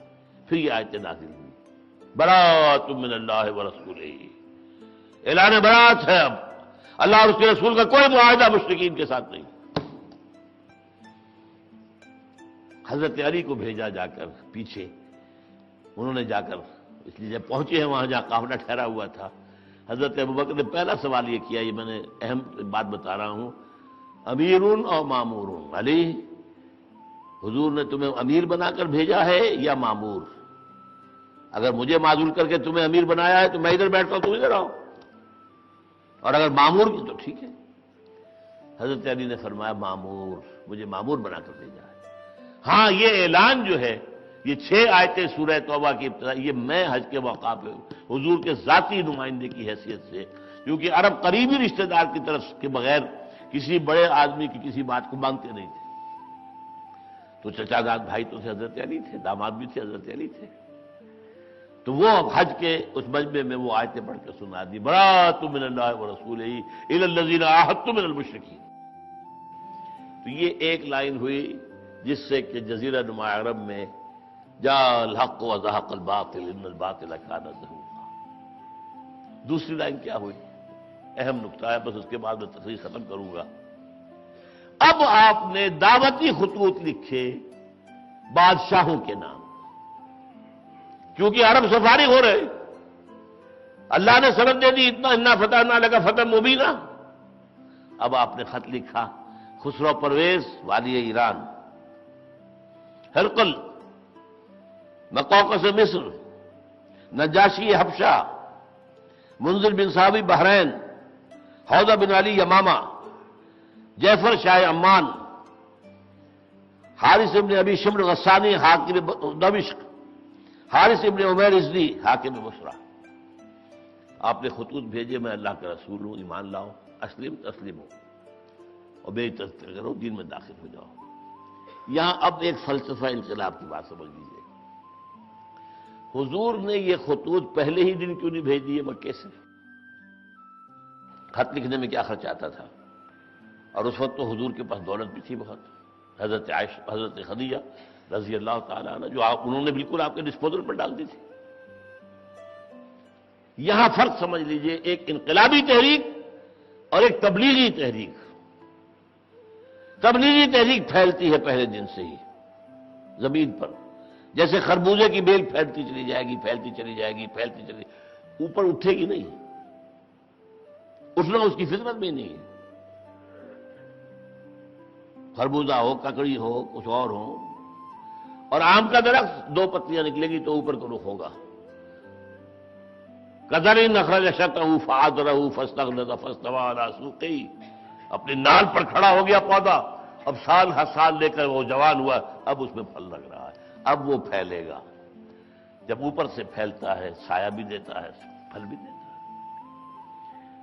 پھر یہ آیتیں نازل ہوئی۔ براۃ من اللہ ورسولہ، اعلان برات ہے، اب اللہ اور اس کے رسول کا کوئی معاہدہ مشرکین کے ساتھ نہیں۔ حضرت علی کو بھیجا جا کر پیچھے، انہوں نے جا کر، اس لیے جب پہنچے ہیں وہاں جہاں قافلہ ٹھہرا ہوا تھا، حضرت ابوبکر نے پہلا سوال یہ کیا، یہ میں نے اہم بات بتا رہا ہوں، امیرون اور مامورون، علی حضور نے تمہیں امیر بنا کر بھیجا ہے یا مامور؟ اگر مجھے معزول کر کے تمہیں امیر بنایا ہے تو میں ادھر بیٹھتا ہوں، تم ادھر آؤ، اور اگر مامور کی تو ٹھیک ہے۔ حضرت علی نے فرمایا مامور، مجھے مامور بنا کر بھیجا ہے۔ ہاں یہ اعلان جو ہے، یہ 6 آیتیں سورہ توبہ کی ابتدا، یہ میں حج کے موقع پہ حضور کے ذاتی نمائندے کی حیثیت سے، کیونکہ عرب قریبی رشتہ دار کی طرف کے بغیر کسی بڑے آدمی کی کسی بات کو مانتے نہیں تھے، تو چچا زاد بھائی تو حضرت علی تھے، داماد بھی تھے حضرت علی تھے، تو وہ حج کے اس مجمع میں وہ آیتیں پڑھ کے سنا دی، براۃ من اللہ ورسولہ الی الذین عاہدتم من المشرکین۔ تو یہ ایک لائن ہوئی جس سے کہ جزیرہ نما عرب میں جاء الحق وزهق الباطل ان الباطل کان زہوقا۔ دوسری لائن کیا ہوئی؟ اہم نقطہ ہے، بس اس کے بعد میں تفصیل ختم کروں گا۔ اب آپ نے دعوتی خطوط لکھے بادشاہوں کے نام، کیونکہ عرب سے فارغ ہو رہے، اللہ نے سند دے دی، اتنا انا فتحنا لک فتحا مبینا۔ اب آپ نے خط لکھا خسرو پرویز والی ایران، ہرقل مقوقس مصر، نجاشی حبشہ، منذر بن صحابی بحرین، حوضہ بن علی یمامہ، جعفر شاہ عمان، حارث ابن ابی شمر غسانی حاکم دمشق، حارث ابن عمیر ازدی حاکم بصرہ۔ آپ نے خطوط بھیجے، میں اللہ کا رسول ہوں، ایمان لاؤ، اسلم تسلم ہو، اور میری تصدیق کرو، دین میں داخل ہو جاؤ۔ یہاں اب ایک فلسفہ انقلاب کی بات سمجھ لیجیے۔ حضور نے یہ خطوط پہلے ہی دن کیوں نہیں بھیج دیے مکے سے؟ خط لکھنے میں کیا خرچ آتا تھا؟ اور اس وقت تو حضور کے پاس دولت بھی تھی بہت، حضرت عائشہ، حضرت خدیجہ رضی اللہ تعالیٰ عنہ، جو انہوں نے بالکل آپ کے ڈسپوزل پر ڈال دی تھی۔ یہاں فرق سمجھ لیجئے، ایک انقلابی تحریک اور ایک تبلیغی تحریک۔ تبلیغی تحریک پھیلتی ہے پہلے دن سے ہی زمین پر، جیسے خربوزے کی بیل پھیلتی چلی جائے گی، پھیلتی چلی جائے گی، پھیلتی چلی، اوپر اٹھے گی نہیں، اٹھنا اس کی فطرت میں نہیں ہے۔ خربوزہ ہو، ککڑی ہو، کچھ اور ہو، اور آم کا درخت 2 پتیاں نکلے گی تو اوپر کو رخ ہوگا، کذرٍ اخرج شطأہ فآزرہ فاستغلظ فاستوى علی سوقہ، اپنی نال پر کھڑا ہو گیا پودا، اب سال ہر سال لے کر وہ جوان ہوا، اب اس میں پھل لگ رہا ہے، اب وہ پھیلے گا۔ جب اوپر سے پھیلتا ہے سایہ بھی دیتا ہے، پھل بھی دیتا ہے۔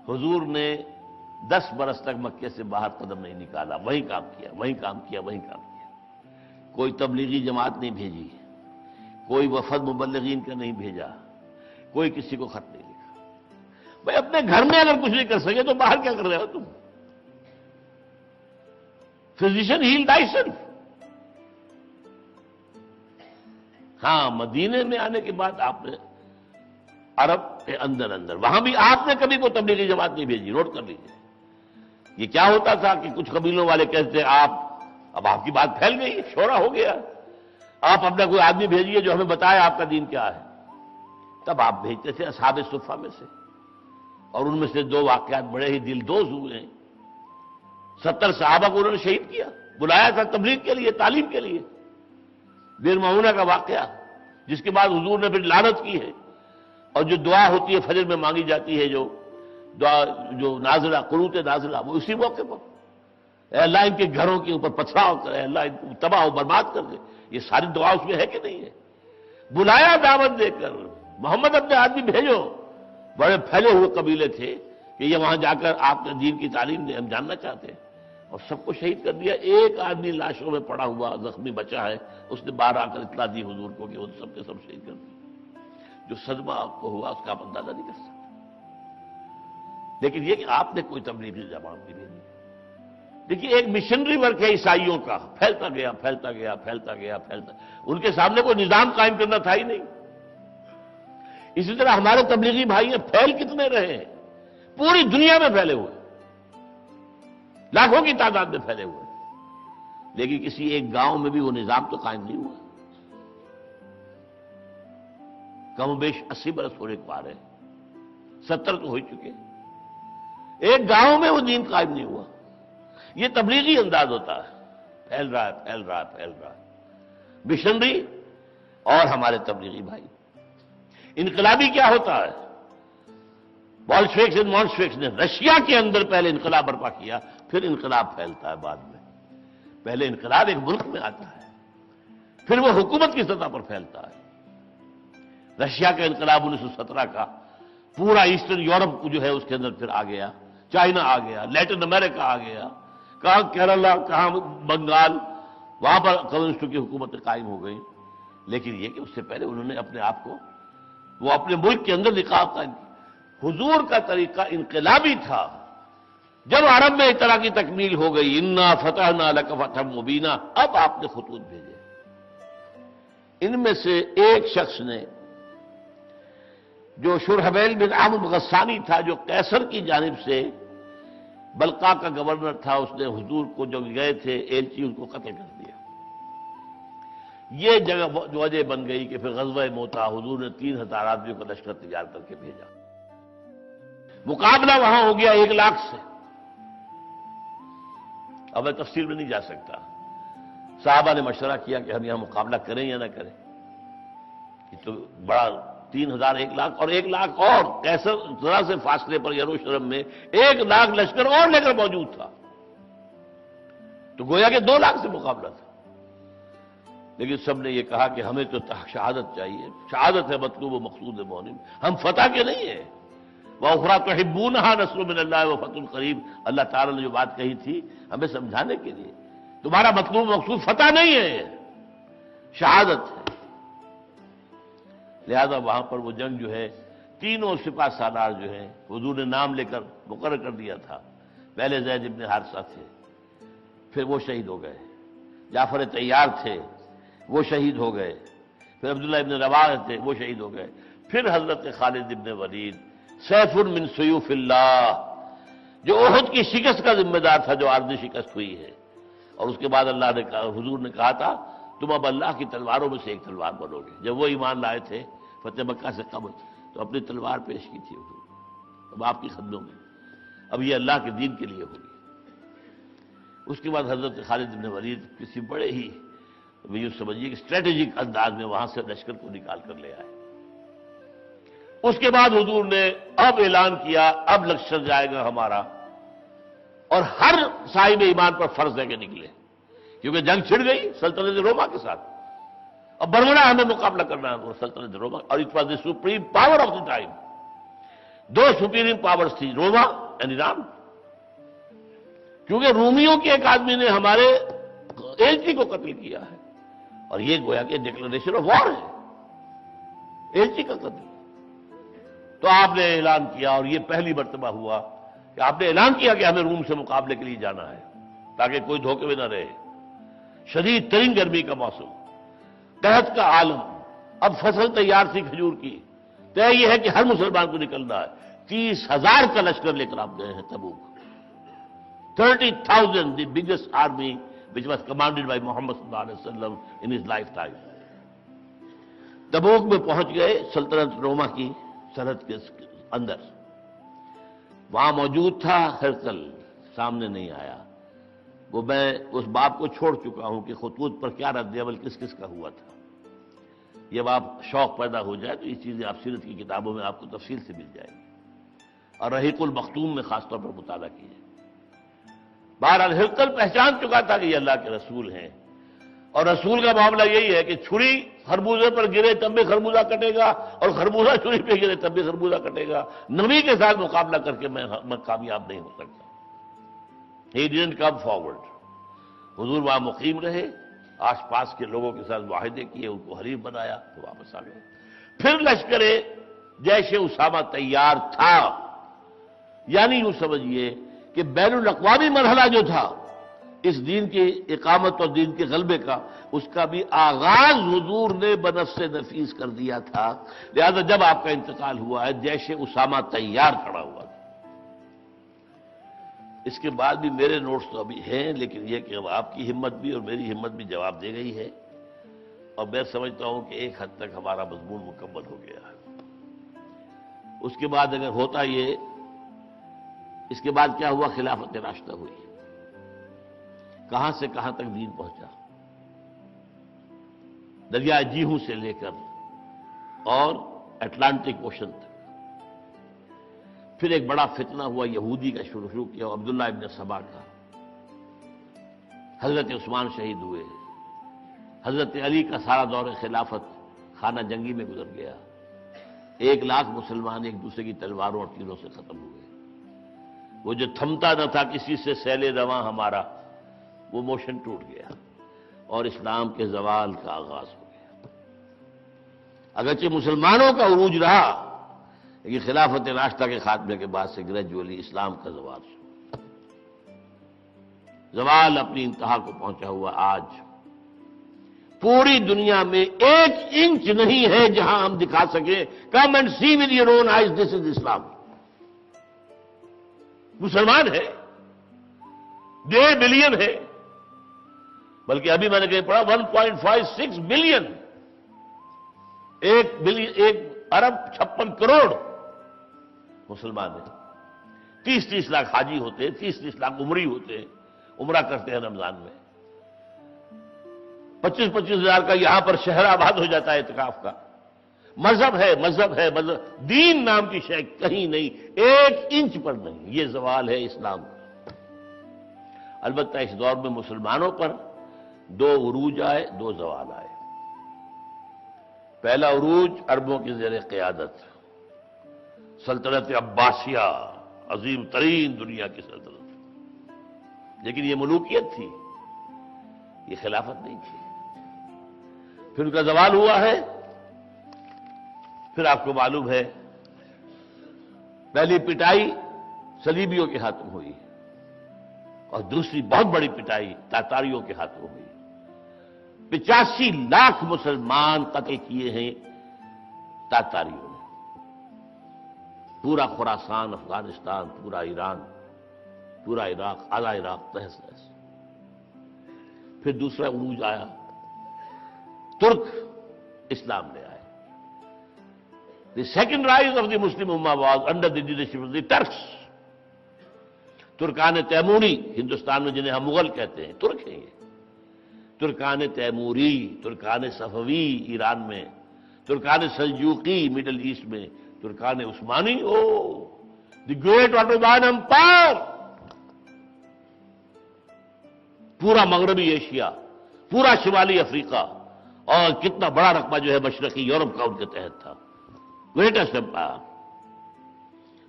حضور نے 10 برس تک مکے سے باہر قدم نہیں نکالا، وہیں کام کیا، وہیں کام کیا، وہیں کام کیا۔ کوئی تبلیغی جماعت نہیں بھیجی، کوئی وفد مبلغین کا نہیں بھیجا، کوئی کسی کو خط نہیں لکھا۔ بھائی اپنے گھر میں اگر کچھ نہیں کر سکے تو باہر کیا کر رہے ہو تم؟ Physician heal thyself. ہاں مدینے میں آنے کے بعد آپ نے عرب کے اندر وہاں بھی آپ نے کبھی کوئی تبلیغی جماعت نہیں بھیجی، نوٹ کر لیجیے۔ یہ کیا ہوتا تھا کہ کچھ قبیلوں والے کہتے اب آپ کی بات پھیل گئی، شورا ہو گیا، آپ اپنا کوئی آدمی بھیجیے جو ہمیں بتائے آپ کا دین کیا ہے۔ تب آپ بھیجتے تھے اصحاب صفہ میں سے، اور ان میں سے 2 واقعات بڑے ہی دل دوز ہوئے ہیں۔ 70 صحابہ کو انہوں نے شہید کیا، بلایا تھا تبلیغ کے لیے، تعلیم کے لیے۔ بئر معونہ کا واقعہ جس کے بعد حضور نے پھر لعنت کی ہے، اور جو دعا ہوتی ہے فجر میں مانگی جاتی ہے، جو دعا جو نازلہ قنوت نازلہ، وہ اسی موقع پر اے اللہ ان کے گھروں کے اوپر پتھراؤ کر، اے اللہ ان کو تباہ و برباد کر دے، یہ ساری دعا اس میں ہے کہ نہیں ہے؟ بلایا دعوت دے کر، محمد اپنے آدمی بھیجو۔ بڑے پھیلے ہوئے قبیلے تھے کہ یہ وہاں جا کر آپ نے دین کی تعلیم دے، ہم جاننا چاہتے ہیں، اور سب کو شہید کر دیا۔ ایک آدمی لاشوں میں پڑا ہوا زخمی بچا ہے، اس نے باہر آ کر اطلاع دی حضور کو کہ وہ سب کے سب شہید کر دیے۔ جو صدمہ آپ کو ہوا اس کا آپ اندازہ نہیں کر سکتے۔ لیکن یہ کہ آپ نے کوئی تبلیغی جماعت نہیں بھیجی۔ دیکھیے ایک مشنری ورک ہے عیسائیوں کا، پھیلتا گیا پھیلتا گیا پھیلتا گیا پھیلتا، ان کے سامنے کوئی نظام قائم کرنا تھا ہی نہیں۔ اسی طرح ہمارے تبلیغی بھائی ہیں، پھیل کتنے رہے ہیں، پوری دنیا میں پھیلے ہوئے، لاکھوں کی تعداد میں پھیلے ہوئے، لیکن کسی ایک گاؤں میں بھی وہ نظام تو قائم نہیں ہوا۔ کم و بیش 80 برس ہونے کو آ رہے ہیں، 70 تو ہو چکے، ایک گاؤں میں وہ دین قائم نہیں ہوا۔ یہ تبلیغی انداز ہوتا ہے، پھیل رہا ہے پھیل رہا ہے پھیل رہا ہے۔ مشنری اور ہمارے تبلیغی بھائی۔ انقلابی کیا ہوتا ہے؟ بولشویکس اینڈ مونشویکس نے رشیا کے اندر پہلے انقلاب برپا کیا، پھر انقلاب پھیلتا ہے بعد میں۔ پہلے انقلاب ایک ملک میں آتا ہے، پھر وہ حکومت کی سطح پر پھیلتا ہے۔ رشیا کا انقلاب 1917 کا پورا ایسٹرن یورپ کو جو ہے اس کے اندر پھر آ گیا، چائنا آ گیا، لیٹن امریکہ آ گیا، کہاں کیرلا، کہاں بنگال، وہاں پر کمیونسٹوں کی حکومتیں قائم ہو گئی۔ لیکن یہ کہ اس سے پہلے انہوں نے اپنے آپ کو وہ اپنے ملک کے اندر نقاب قائم کیا۔ حضور کا طریقہ انقلابی تھا۔ جب عرب میں اطلاع کی تکمیل ہو گئی، انا فتحنا لک فتحا مبینا، اب آپ نے خطوط بھیجے۔ ان میں سے ایک شخص نے، جو شرحبیل بن عمرو غسانی تھا، جو قیصر کی جانب سے بلقا کا گورنر تھا، اس نے حضور کو جو گئے تھے ایلچی، ان کو قتل کر دیا۔ یہ جگہ وجہ بن گئی کہ پھر غزوہ موتا حضور نے 3000 آدمیوں کا لشکر تیار کر کے بھیجا۔ مقابلہ وہاں ہو گیا 1 لاکھ سے۔ اب میں تفصیل میں نہیں جا سکتا۔ صحابہ نے مشورہ کیا کہ ہم یہاں مقابلہ کریں یا نہ کریں، یہ تو بڑا 3000 1 لاکھ، اور 1 لاکھ اور قیصر ذرا سے فاصلے پر یروشلم میں 1 لاکھ لشکر اور لے کر موجود تھا، تو گویا کہ 2 لاکھ سے مقابلہ تھا۔ لیکن سب نے یہ کہا کہ ہمیں تو شہادت چاہیے، شہادت ہے مطلوب و مقصود مونم، ہم فتح کے نہیں ہیں۔ وَأُخْرَىٰ تُحِبُّونَهَا نَصْرٌ مِّنَ اللَّهِ وَفَتْحٌ قَرِيبٌ، اللہ تعالیٰ نے جو بات کہی تھی ہمیں سمجھانے کے لیے، تمہارا مطلوب مقصود فتح نہیں ہے، شہادت ہے۔ لہذا وہاں پر وہ جنگ جو ہے، تینوں سپہ سالار جو ہیں حضور نے نام لے کر مقرر کر دیا تھا۔ پہلے زید ابن حارثہ تھے، پھر وہ شہید ہو گئے۔ جعفر طیار تھے، وہ شہید ہو گئے۔ پھر عبداللہ ابن رواحہ تھے، وہ شہید ہو گئے۔ پھر حضرت خالد ابن ولید، سیف من سیوف اللہ، جو احد کی شکست کا ذمہ دار تھا، جو عارضی شکست ہوئی ہے۔ اور اس کے بعد اللہ نے کہا، حضور نے کہا تھا تم اب اللہ کی تلواروں میں سے ایک تلوار بنو گے۔ جب وہ ایمان لائے تھے فتح مکہ سے قبل، تو اپنی تلوار پیش کی تھی حضور، اب آپ کی خدمت میں، اب یہ اللہ کے دین کے لیے ہوگی۔ اس کے بعد حضرت خالد بن ولید کسی بڑے ہی یوں سمجھیے کہ اسٹریٹجک انداز میں وہاں سے لشکر کو نکال کر لے آئے۔ اس کے بعد حضور نے اب اعلان کیا اب لشکر جائے گا ہمارا، اور ہر صاحب ایمان پر فرض ہے کہ نکلے، کیونکہ جنگ چھڑ گئی سلطنت روما کے ساتھ، اور برمڑا ہمیں مقابلہ کرنا ہے وہ سلطنت روما، اور it was the supreme power of the time. دو سپریم پاورز تھی، روما اینڈ ایران، کیونکہ رومیوں کے ایک آدمی نے ہمارے ایلچی کو قتل کیا ہے، اور یہ گویا کہ ڈکلریشن آف وار ہے، ایلچی کا قتل۔ تو آپ نے اعلان کیا، اور یہ پہلی مرتبہ ہوا کہ آپ نے اعلان کیا کہ ہمیں روم سے مقابلے کے لیے جانا ہے، تاکہ کوئی دھوکے میں نہ رہے۔ شدید ترین گرمی کا موسم، قحط کا عالم، اب فصل تیار تھی کھجور کی، طے یہ ہے کہ ہر مسلمان کو نکلنا ہے۔ 30,000 کا لشکر لے کر آپ گئے ہیں تبوک، 30,000 the biggest army which was commanded by Muhammad sallallahu alaihi wasallam in his lifetime۔ تبوک میں پہنچ گئے سلطنت روما کی سرحد کے اندر، وہاں موجود تھا ہرقل، سامنے نہیں آیا۔ وہ میں اس باب کو چھوڑ چکا ہوں کہ خطوط پر کیا رد عمل کس کس کا ہوا تھا، جب آپ شوق پیدا ہو جائے تو یہ چیزیں آپ سیرت کی کتابوں میں آپ کو تفصیل سے مل جائیں گی، اور رحیق المختوم میں خاص طور پر مطالعہ کیجیے۔ بہرحال ہرقل پہچان چکا تھا کہ یہ اللہ کے رسول ہیں، اور رسول کا معاملہ یہی ہے کہ چھری خربوزے پر گرے تب بھی خربوزہ کٹے گا، اور خربوزہ چھری پہ گرے تب بھی خربوزہ کٹے گا، نبی کے ساتھ مقابلہ کر کے میں کامیاب نہیں ہو سکتا۔ He didn't come forward۔ حضور وہاں مقیم رہے، آس پاس کے لوگوں کے ساتھ معاہدے کیے، ان کو حریف بنایا، تو واپس آ گئے۔ پھر لشکر جیش اسامہ تیار تھا، یعنی یوں سمجھیے کہ بین الاقوامی مرحلہ جو تھا اس دین کی اقامت اور دین کے غلبے کا، اس کا بھی آغاز حضور نے بنفس نفیس کر دیا تھا، لہذا جب آپ کا انتقال ہوا ہے جیش اسامہ تیار کھڑا ہوا تھا۔ اس کے بعد بھی میرے نوٹس تو ابھی ہیں، لیکن یہ کہ اب آپ کی ہمت بھی اور میری ہمت بھی جواب دے گئی ہے، اور میں سمجھتا ہوں کہ ایک حد تک ہمارا مضمون مکمل ہو گیا ہے۔ اس کے بعد اگر ہوتا یہ، اس کے بعد کیا ہوا؟ خلافت راشدہ ہوئی، کہاں سے کہاں تک دین پہنچا، دریائے جیہوں سے لے کر اور اٹلانٹک اوشن تک۔ پھر ایک بڑا فتنہ ہوا یہودی کا شروع کیا، عبداللہ ابن سبا کا، حضرت عثمان شہید ہوئے، حضرت علی کا سارا دور خلافت خانہ جنگی میں گزر گیا، 1,00,000 مسلمان ایک دوسرے کی تلواروں اور تیروں سے ختم ہوئے۔ وہ جو تھمتا نہ تھا کسی سے سیل رواں ہمارا، وہ موشن ٹوٹ گیا، اور اسلام کے زوال کا آغاز ہو گیا۔ اگرچہ مسلمانوں کا عروج رہا، لیکن خلافت راشدہ کے خاتمے کے بعد سے گریجولی اسلام کا زوال شروع۔ زوال اپنی انتہا کو پہنچا ہوا آج پوری دنیا میں 1 انچ نہیں ہے جہاں ہم دکھا سکیں come and see with your own eyes this is Islam. مسلمان ہے، 1.5 بلین ہے، بلکہ ابھی میں نے کہیں پڑھا 1.56 بلین، 1 ارب 56 کروڑ مسلمان ہیں۔ 30-30 لاکھ حاجی ہوتے ہیں، 30-30 لاکھ عمری ہوتے ہیں، عمرہ کرتے ہیں رمضان میں، 25-25 ہزار کا یہاں پر شہر آباد ہو جاتا ہے اعتکاف کا۔ مذہب ہے، مذہب ہے، مذہب، دین نام کی شے کہیں نہیں، 1 انچ پر نہیں۔ یہ زوال ہے اسلام کا۔ البتہ اس دور میں مسلمانوں پر 2 عروج آئے، 2 زوال آئے۔ پہلا عروج عربوں کی زیر قیادت، سلطنت عباسیہ، عظیم ترین دنیا کی سلطنت، لیکن یہ ملوکیت تھی، یہ خلافت نہیں تھی۔ پھر ان کا زوال ہوا ہے۔ پھر آپ کو معلوم ہے پہلی پٹائی صلیبیوں کے ہاتھوں ہوئی، اور دوسری بہت بڑی پٹائی تاتاریوں کے ہاتھوں ہوئی۔ 85 لاکھ مسلمان قتل کیے ہیں تاتاریوں نے، پورا خراسان، افغانستان، پورا ایران، پورا عراق، اعلیٰ عراق تہس نہس۔ پھر دوسرا عروج آیا، ترک اسلام لے آئے۔ The second rise of the Muslim Ummah was under the leadership of the Turks۔ Terken تیموری، ہندوستان میں جنہیں ہم مغل کہتے ہیں، ترک ہیں یہ۔ ترکان تیموری، ترکان صفوی ایران میں، ترکان سلجوقی مڈل ایسٹ میں، ترکان عثمانی دی گریٹ آٹومان امپائر، پورا مغربی ایشیا، پورا شمالی افریقہ، اور کتنا بڑا رقبہ جو ہے مشرقی یورپ کا ان کے تحت تھا، گریٹسٹ امپائر۔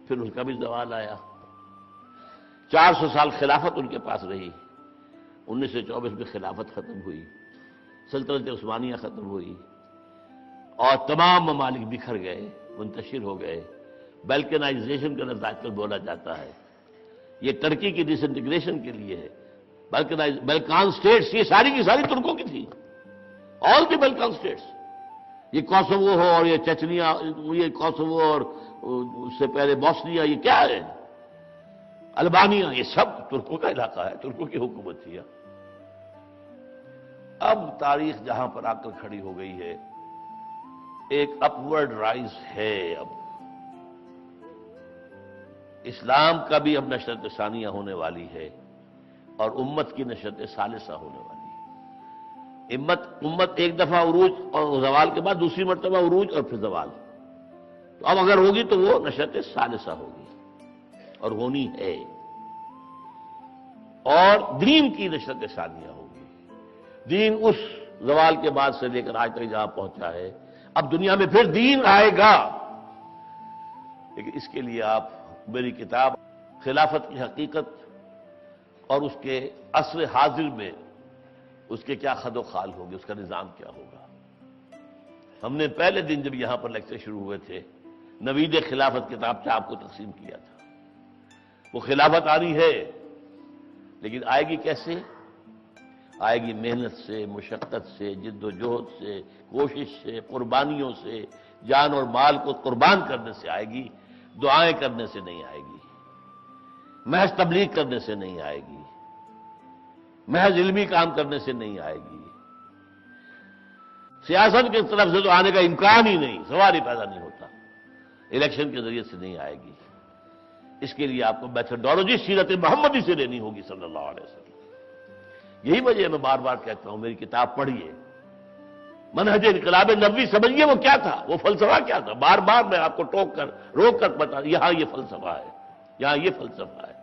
پھر اس کا بھی زوال آیا، 400 سال خلافت ان کے پاس رہی، 1924 میں خلافت ختم ہوئی، سلطنت عثمانیہ ختم ہوئی، اور تمام ممالک بکھر گئے، منتشر ہو گئے۔ بلکنائزیشن کا لفظ آج کل بولا جاتا ہے، یہ ترکی کی ڈس انٹیگریشن کے لیے ہے۔ بلکان اسٹیٹس یہ ساری کی ساری ترکوں کی تھی، آل دی بلکان اسٹیٹس، یہ کوسوو ہو اور یہ چچنیا، یہ کوسوو اور اس سے پہلے بوسنیا، یہ کیا ہے، البانیہ، یہ سب ترکوں کا علاقہ ہے، ترکوں کی حکومت تھی۔ اب تاریخ جہاں پر آ کر کھڑی ہو گئی ہے، ایک اپورڈ رائز ہے۔ اب اسلام کا بھی اب نشرت ثانیہ ہونے والی ہے، اور امت کی نشرت ثالثہ ہونے والی ہے۔ امت ایک دفعہ عروج اور زوال کے بعد دوسری مرتبہ عروج اور پھر زوال، تو اب اگر ہوگی تو وہ نشرت ثالثہ ہوگی، اور ہونی ہے، اور دین کی نشرت ثانیہ ہوگی۔ دین اس زوال کے بعد سے لے کر آج تک جہاں پہنچا ہے، اب دنیا میں پھر دین آئے گا، لیکن اس کے لیے آپ میری کتاب خلافت کی حقیقت اور اس کے عصر حاضر میں اس کے کیا خد و خال ہوگی، اس کا نظام کیا ہوگا۔ ہم نے پہلے دن جب یہاں پر لیکچر شروع ہوئے تھے، نوید خلافت کتاب سے آپ کو تقسیم کیا تھا۔ وہ خلافت آنی ہے، لیکن آئے گی کیسے؟ آئے گی محنت سے، مشقت سے، جد و جہد سے، کوشش سے، قربانیوں سے، جان اور مال کو قربان کرنے سے آئے گی، دعائیں کرنے سے نہیں آئے گی، محض تبلیغ کرنے سے نہیں آئے گی، محض علمی کام کرنے سے نہیں آئے گی، سیاست کی طرف سے تو آنے کا امکان ہی نہیں، سوال ہی پیدا نہیں ہوتا، الیکشن کے ذریعے سے نہیں آئے گی۔ اس کے لیے آپ کو میتھڈالوجی سیرت محمدی سے لینی ہوگی صلی اللہ علیہ وسلم۔ یہی وجہ میں بار بار کہتا ہوں، میری کتاب پڑھیے، منہج انقلاب نبوی سمجھیے وہ کیا تھا، وہ فلسفہ کیا تھا۔ بار بار میں آپ کو روک کر بتا، یہاں یہ فلسفہ ہے، یہاں یہ فلسفہ ہے۔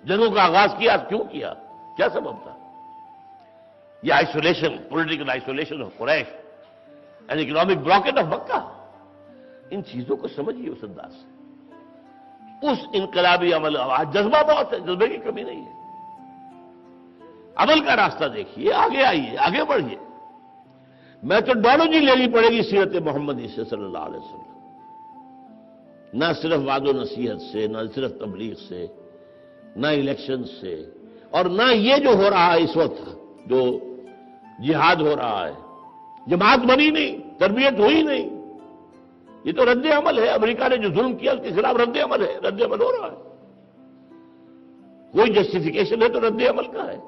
جنگوں کا آغاز کیا، کیوں کیا، کیا سبب تھا؟ یہ isolation, political isolation of Quraysh and economic blockade of Mecca, ان چیزوں کو سمجھیے اس انداز سے۔ اس انقلابی عمل، جذبہ بہت ہے، جذبے کی کمی نہیں ہے، عمل کا راستہ دیکھیے، آگے آئیے، آگے بڑھیے۔ میتھڈالوجی لینی پڑے گی سیرت محمدی سے صلی اللہ علیہ وسلم، نہ صرف وعد و نصیحت سے، نہ صرف تبلیغ سے، نہ الیکشن سے، اور نہ یہ جو ہو رہا ہے اس وقت، جو جہاد ہو رہا ہے، جماعت بنی نہیں، تربیت ہوئی نہیں، یہ تو رد عمل ہے۔ امریکہ نے جو ظلم کیا اس کے خلاف رد عمل ہے، رد عمل ہو رہا ہے، کوئی جسٹیفیکیشن ہے تو رد عمل کا ہے۔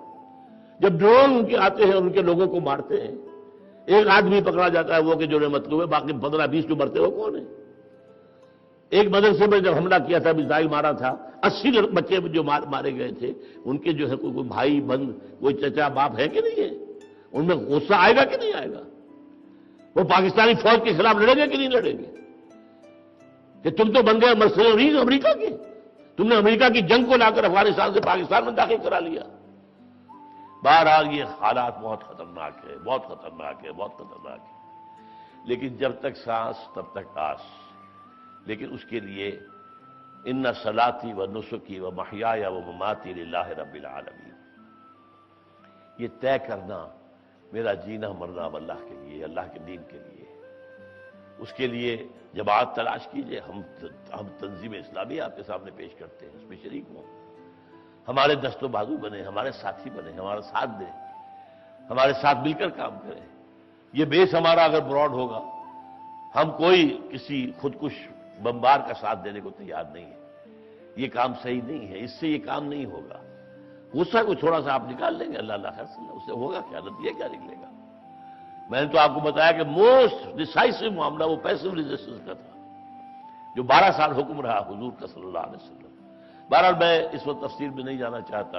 جب ڈرون ان کے آتے ہیں، ان کے لوگوں کو مارتے ہیں، ایک آدمی پکڑا جاتا ہے وہ کہ جو مطلوب ہے، باقی 15-20 جو مرتے وہ کون ہے؟ ایک مدرسے میں جب حملہ کیا تھا، میزائل مارا تھا، 80 بچے جو مارے گئے تھے، ان کے جو ہے کوئی بھائی بند، کوئی چچا باپ ہے کہ نہیں ہے؟ ان میں غصہ آئے گا کہ نہیں آئے گا؟ وہ پاکستانی فوج کے خلاف لڑیں گے کہ نہیں لڑیں گے؟ کہ تم تو بن گئے مرسنریز امریکہ کے، تم نے امریکہ کی جنگ کو لا کر افغانستان سے پاکستان میں داخل کرا لیا۔ بہرحال یہ حالات بہت خطرناک ہے، بہت خطرناک ہے، بہت خطرناک ہے، لیکن جب تک سانس تب تک آس۔ لیکن اس کے لیے ان صلاتی و نسکی و محیای و مماتی للہ رب العالمین، یہ طے کرنا میرا جینا مرنا اب اللہ کے لیے، اللہ کے دین کے لیے۔ اس کے لیے جماعت تلاش کیجئے، ہم تنظیم اسلامی آپ کے سامنے پیش کرتے ہیں، اس میں شریک ہوں، ہمارے دست و بازو بنے، ہمارے ساتھی بنے، ہمارا ساتھ دیں، ہمارے ساتھ مل کر کام کریں۔ یہ بیس ہمارا اگر براڈ ہوگا، ہم کوئی کسی خودکش بمبار کا ساتھ دینے کو تیار نہیں ہے، یہ کام صحیح نہیں ہے، اس سے یہ کام نہیں ہوگا۔ غصہ کو تھوڑا سا آپ نکال لیں گے، اللہ خیر سے، اس سے ہوگا کیا، نتیجہ کیا نکلے گا؟ میں نے تو آپ کو بتایا کہ موسٹ ڈیسائسو معاملہ وہ پیسو ریزسٹنس کا تھا، جو 12 سال حکم رہا حضور کا صلی اللہ علیہ وسلم۔ بہرحال میں اس وقت تفصیل میں نہیں جانا چاہتا۔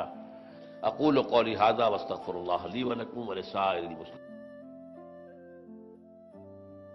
اقول قولی ھذا واستغفر اللہ لی ولکم ولسائر المسلمین۔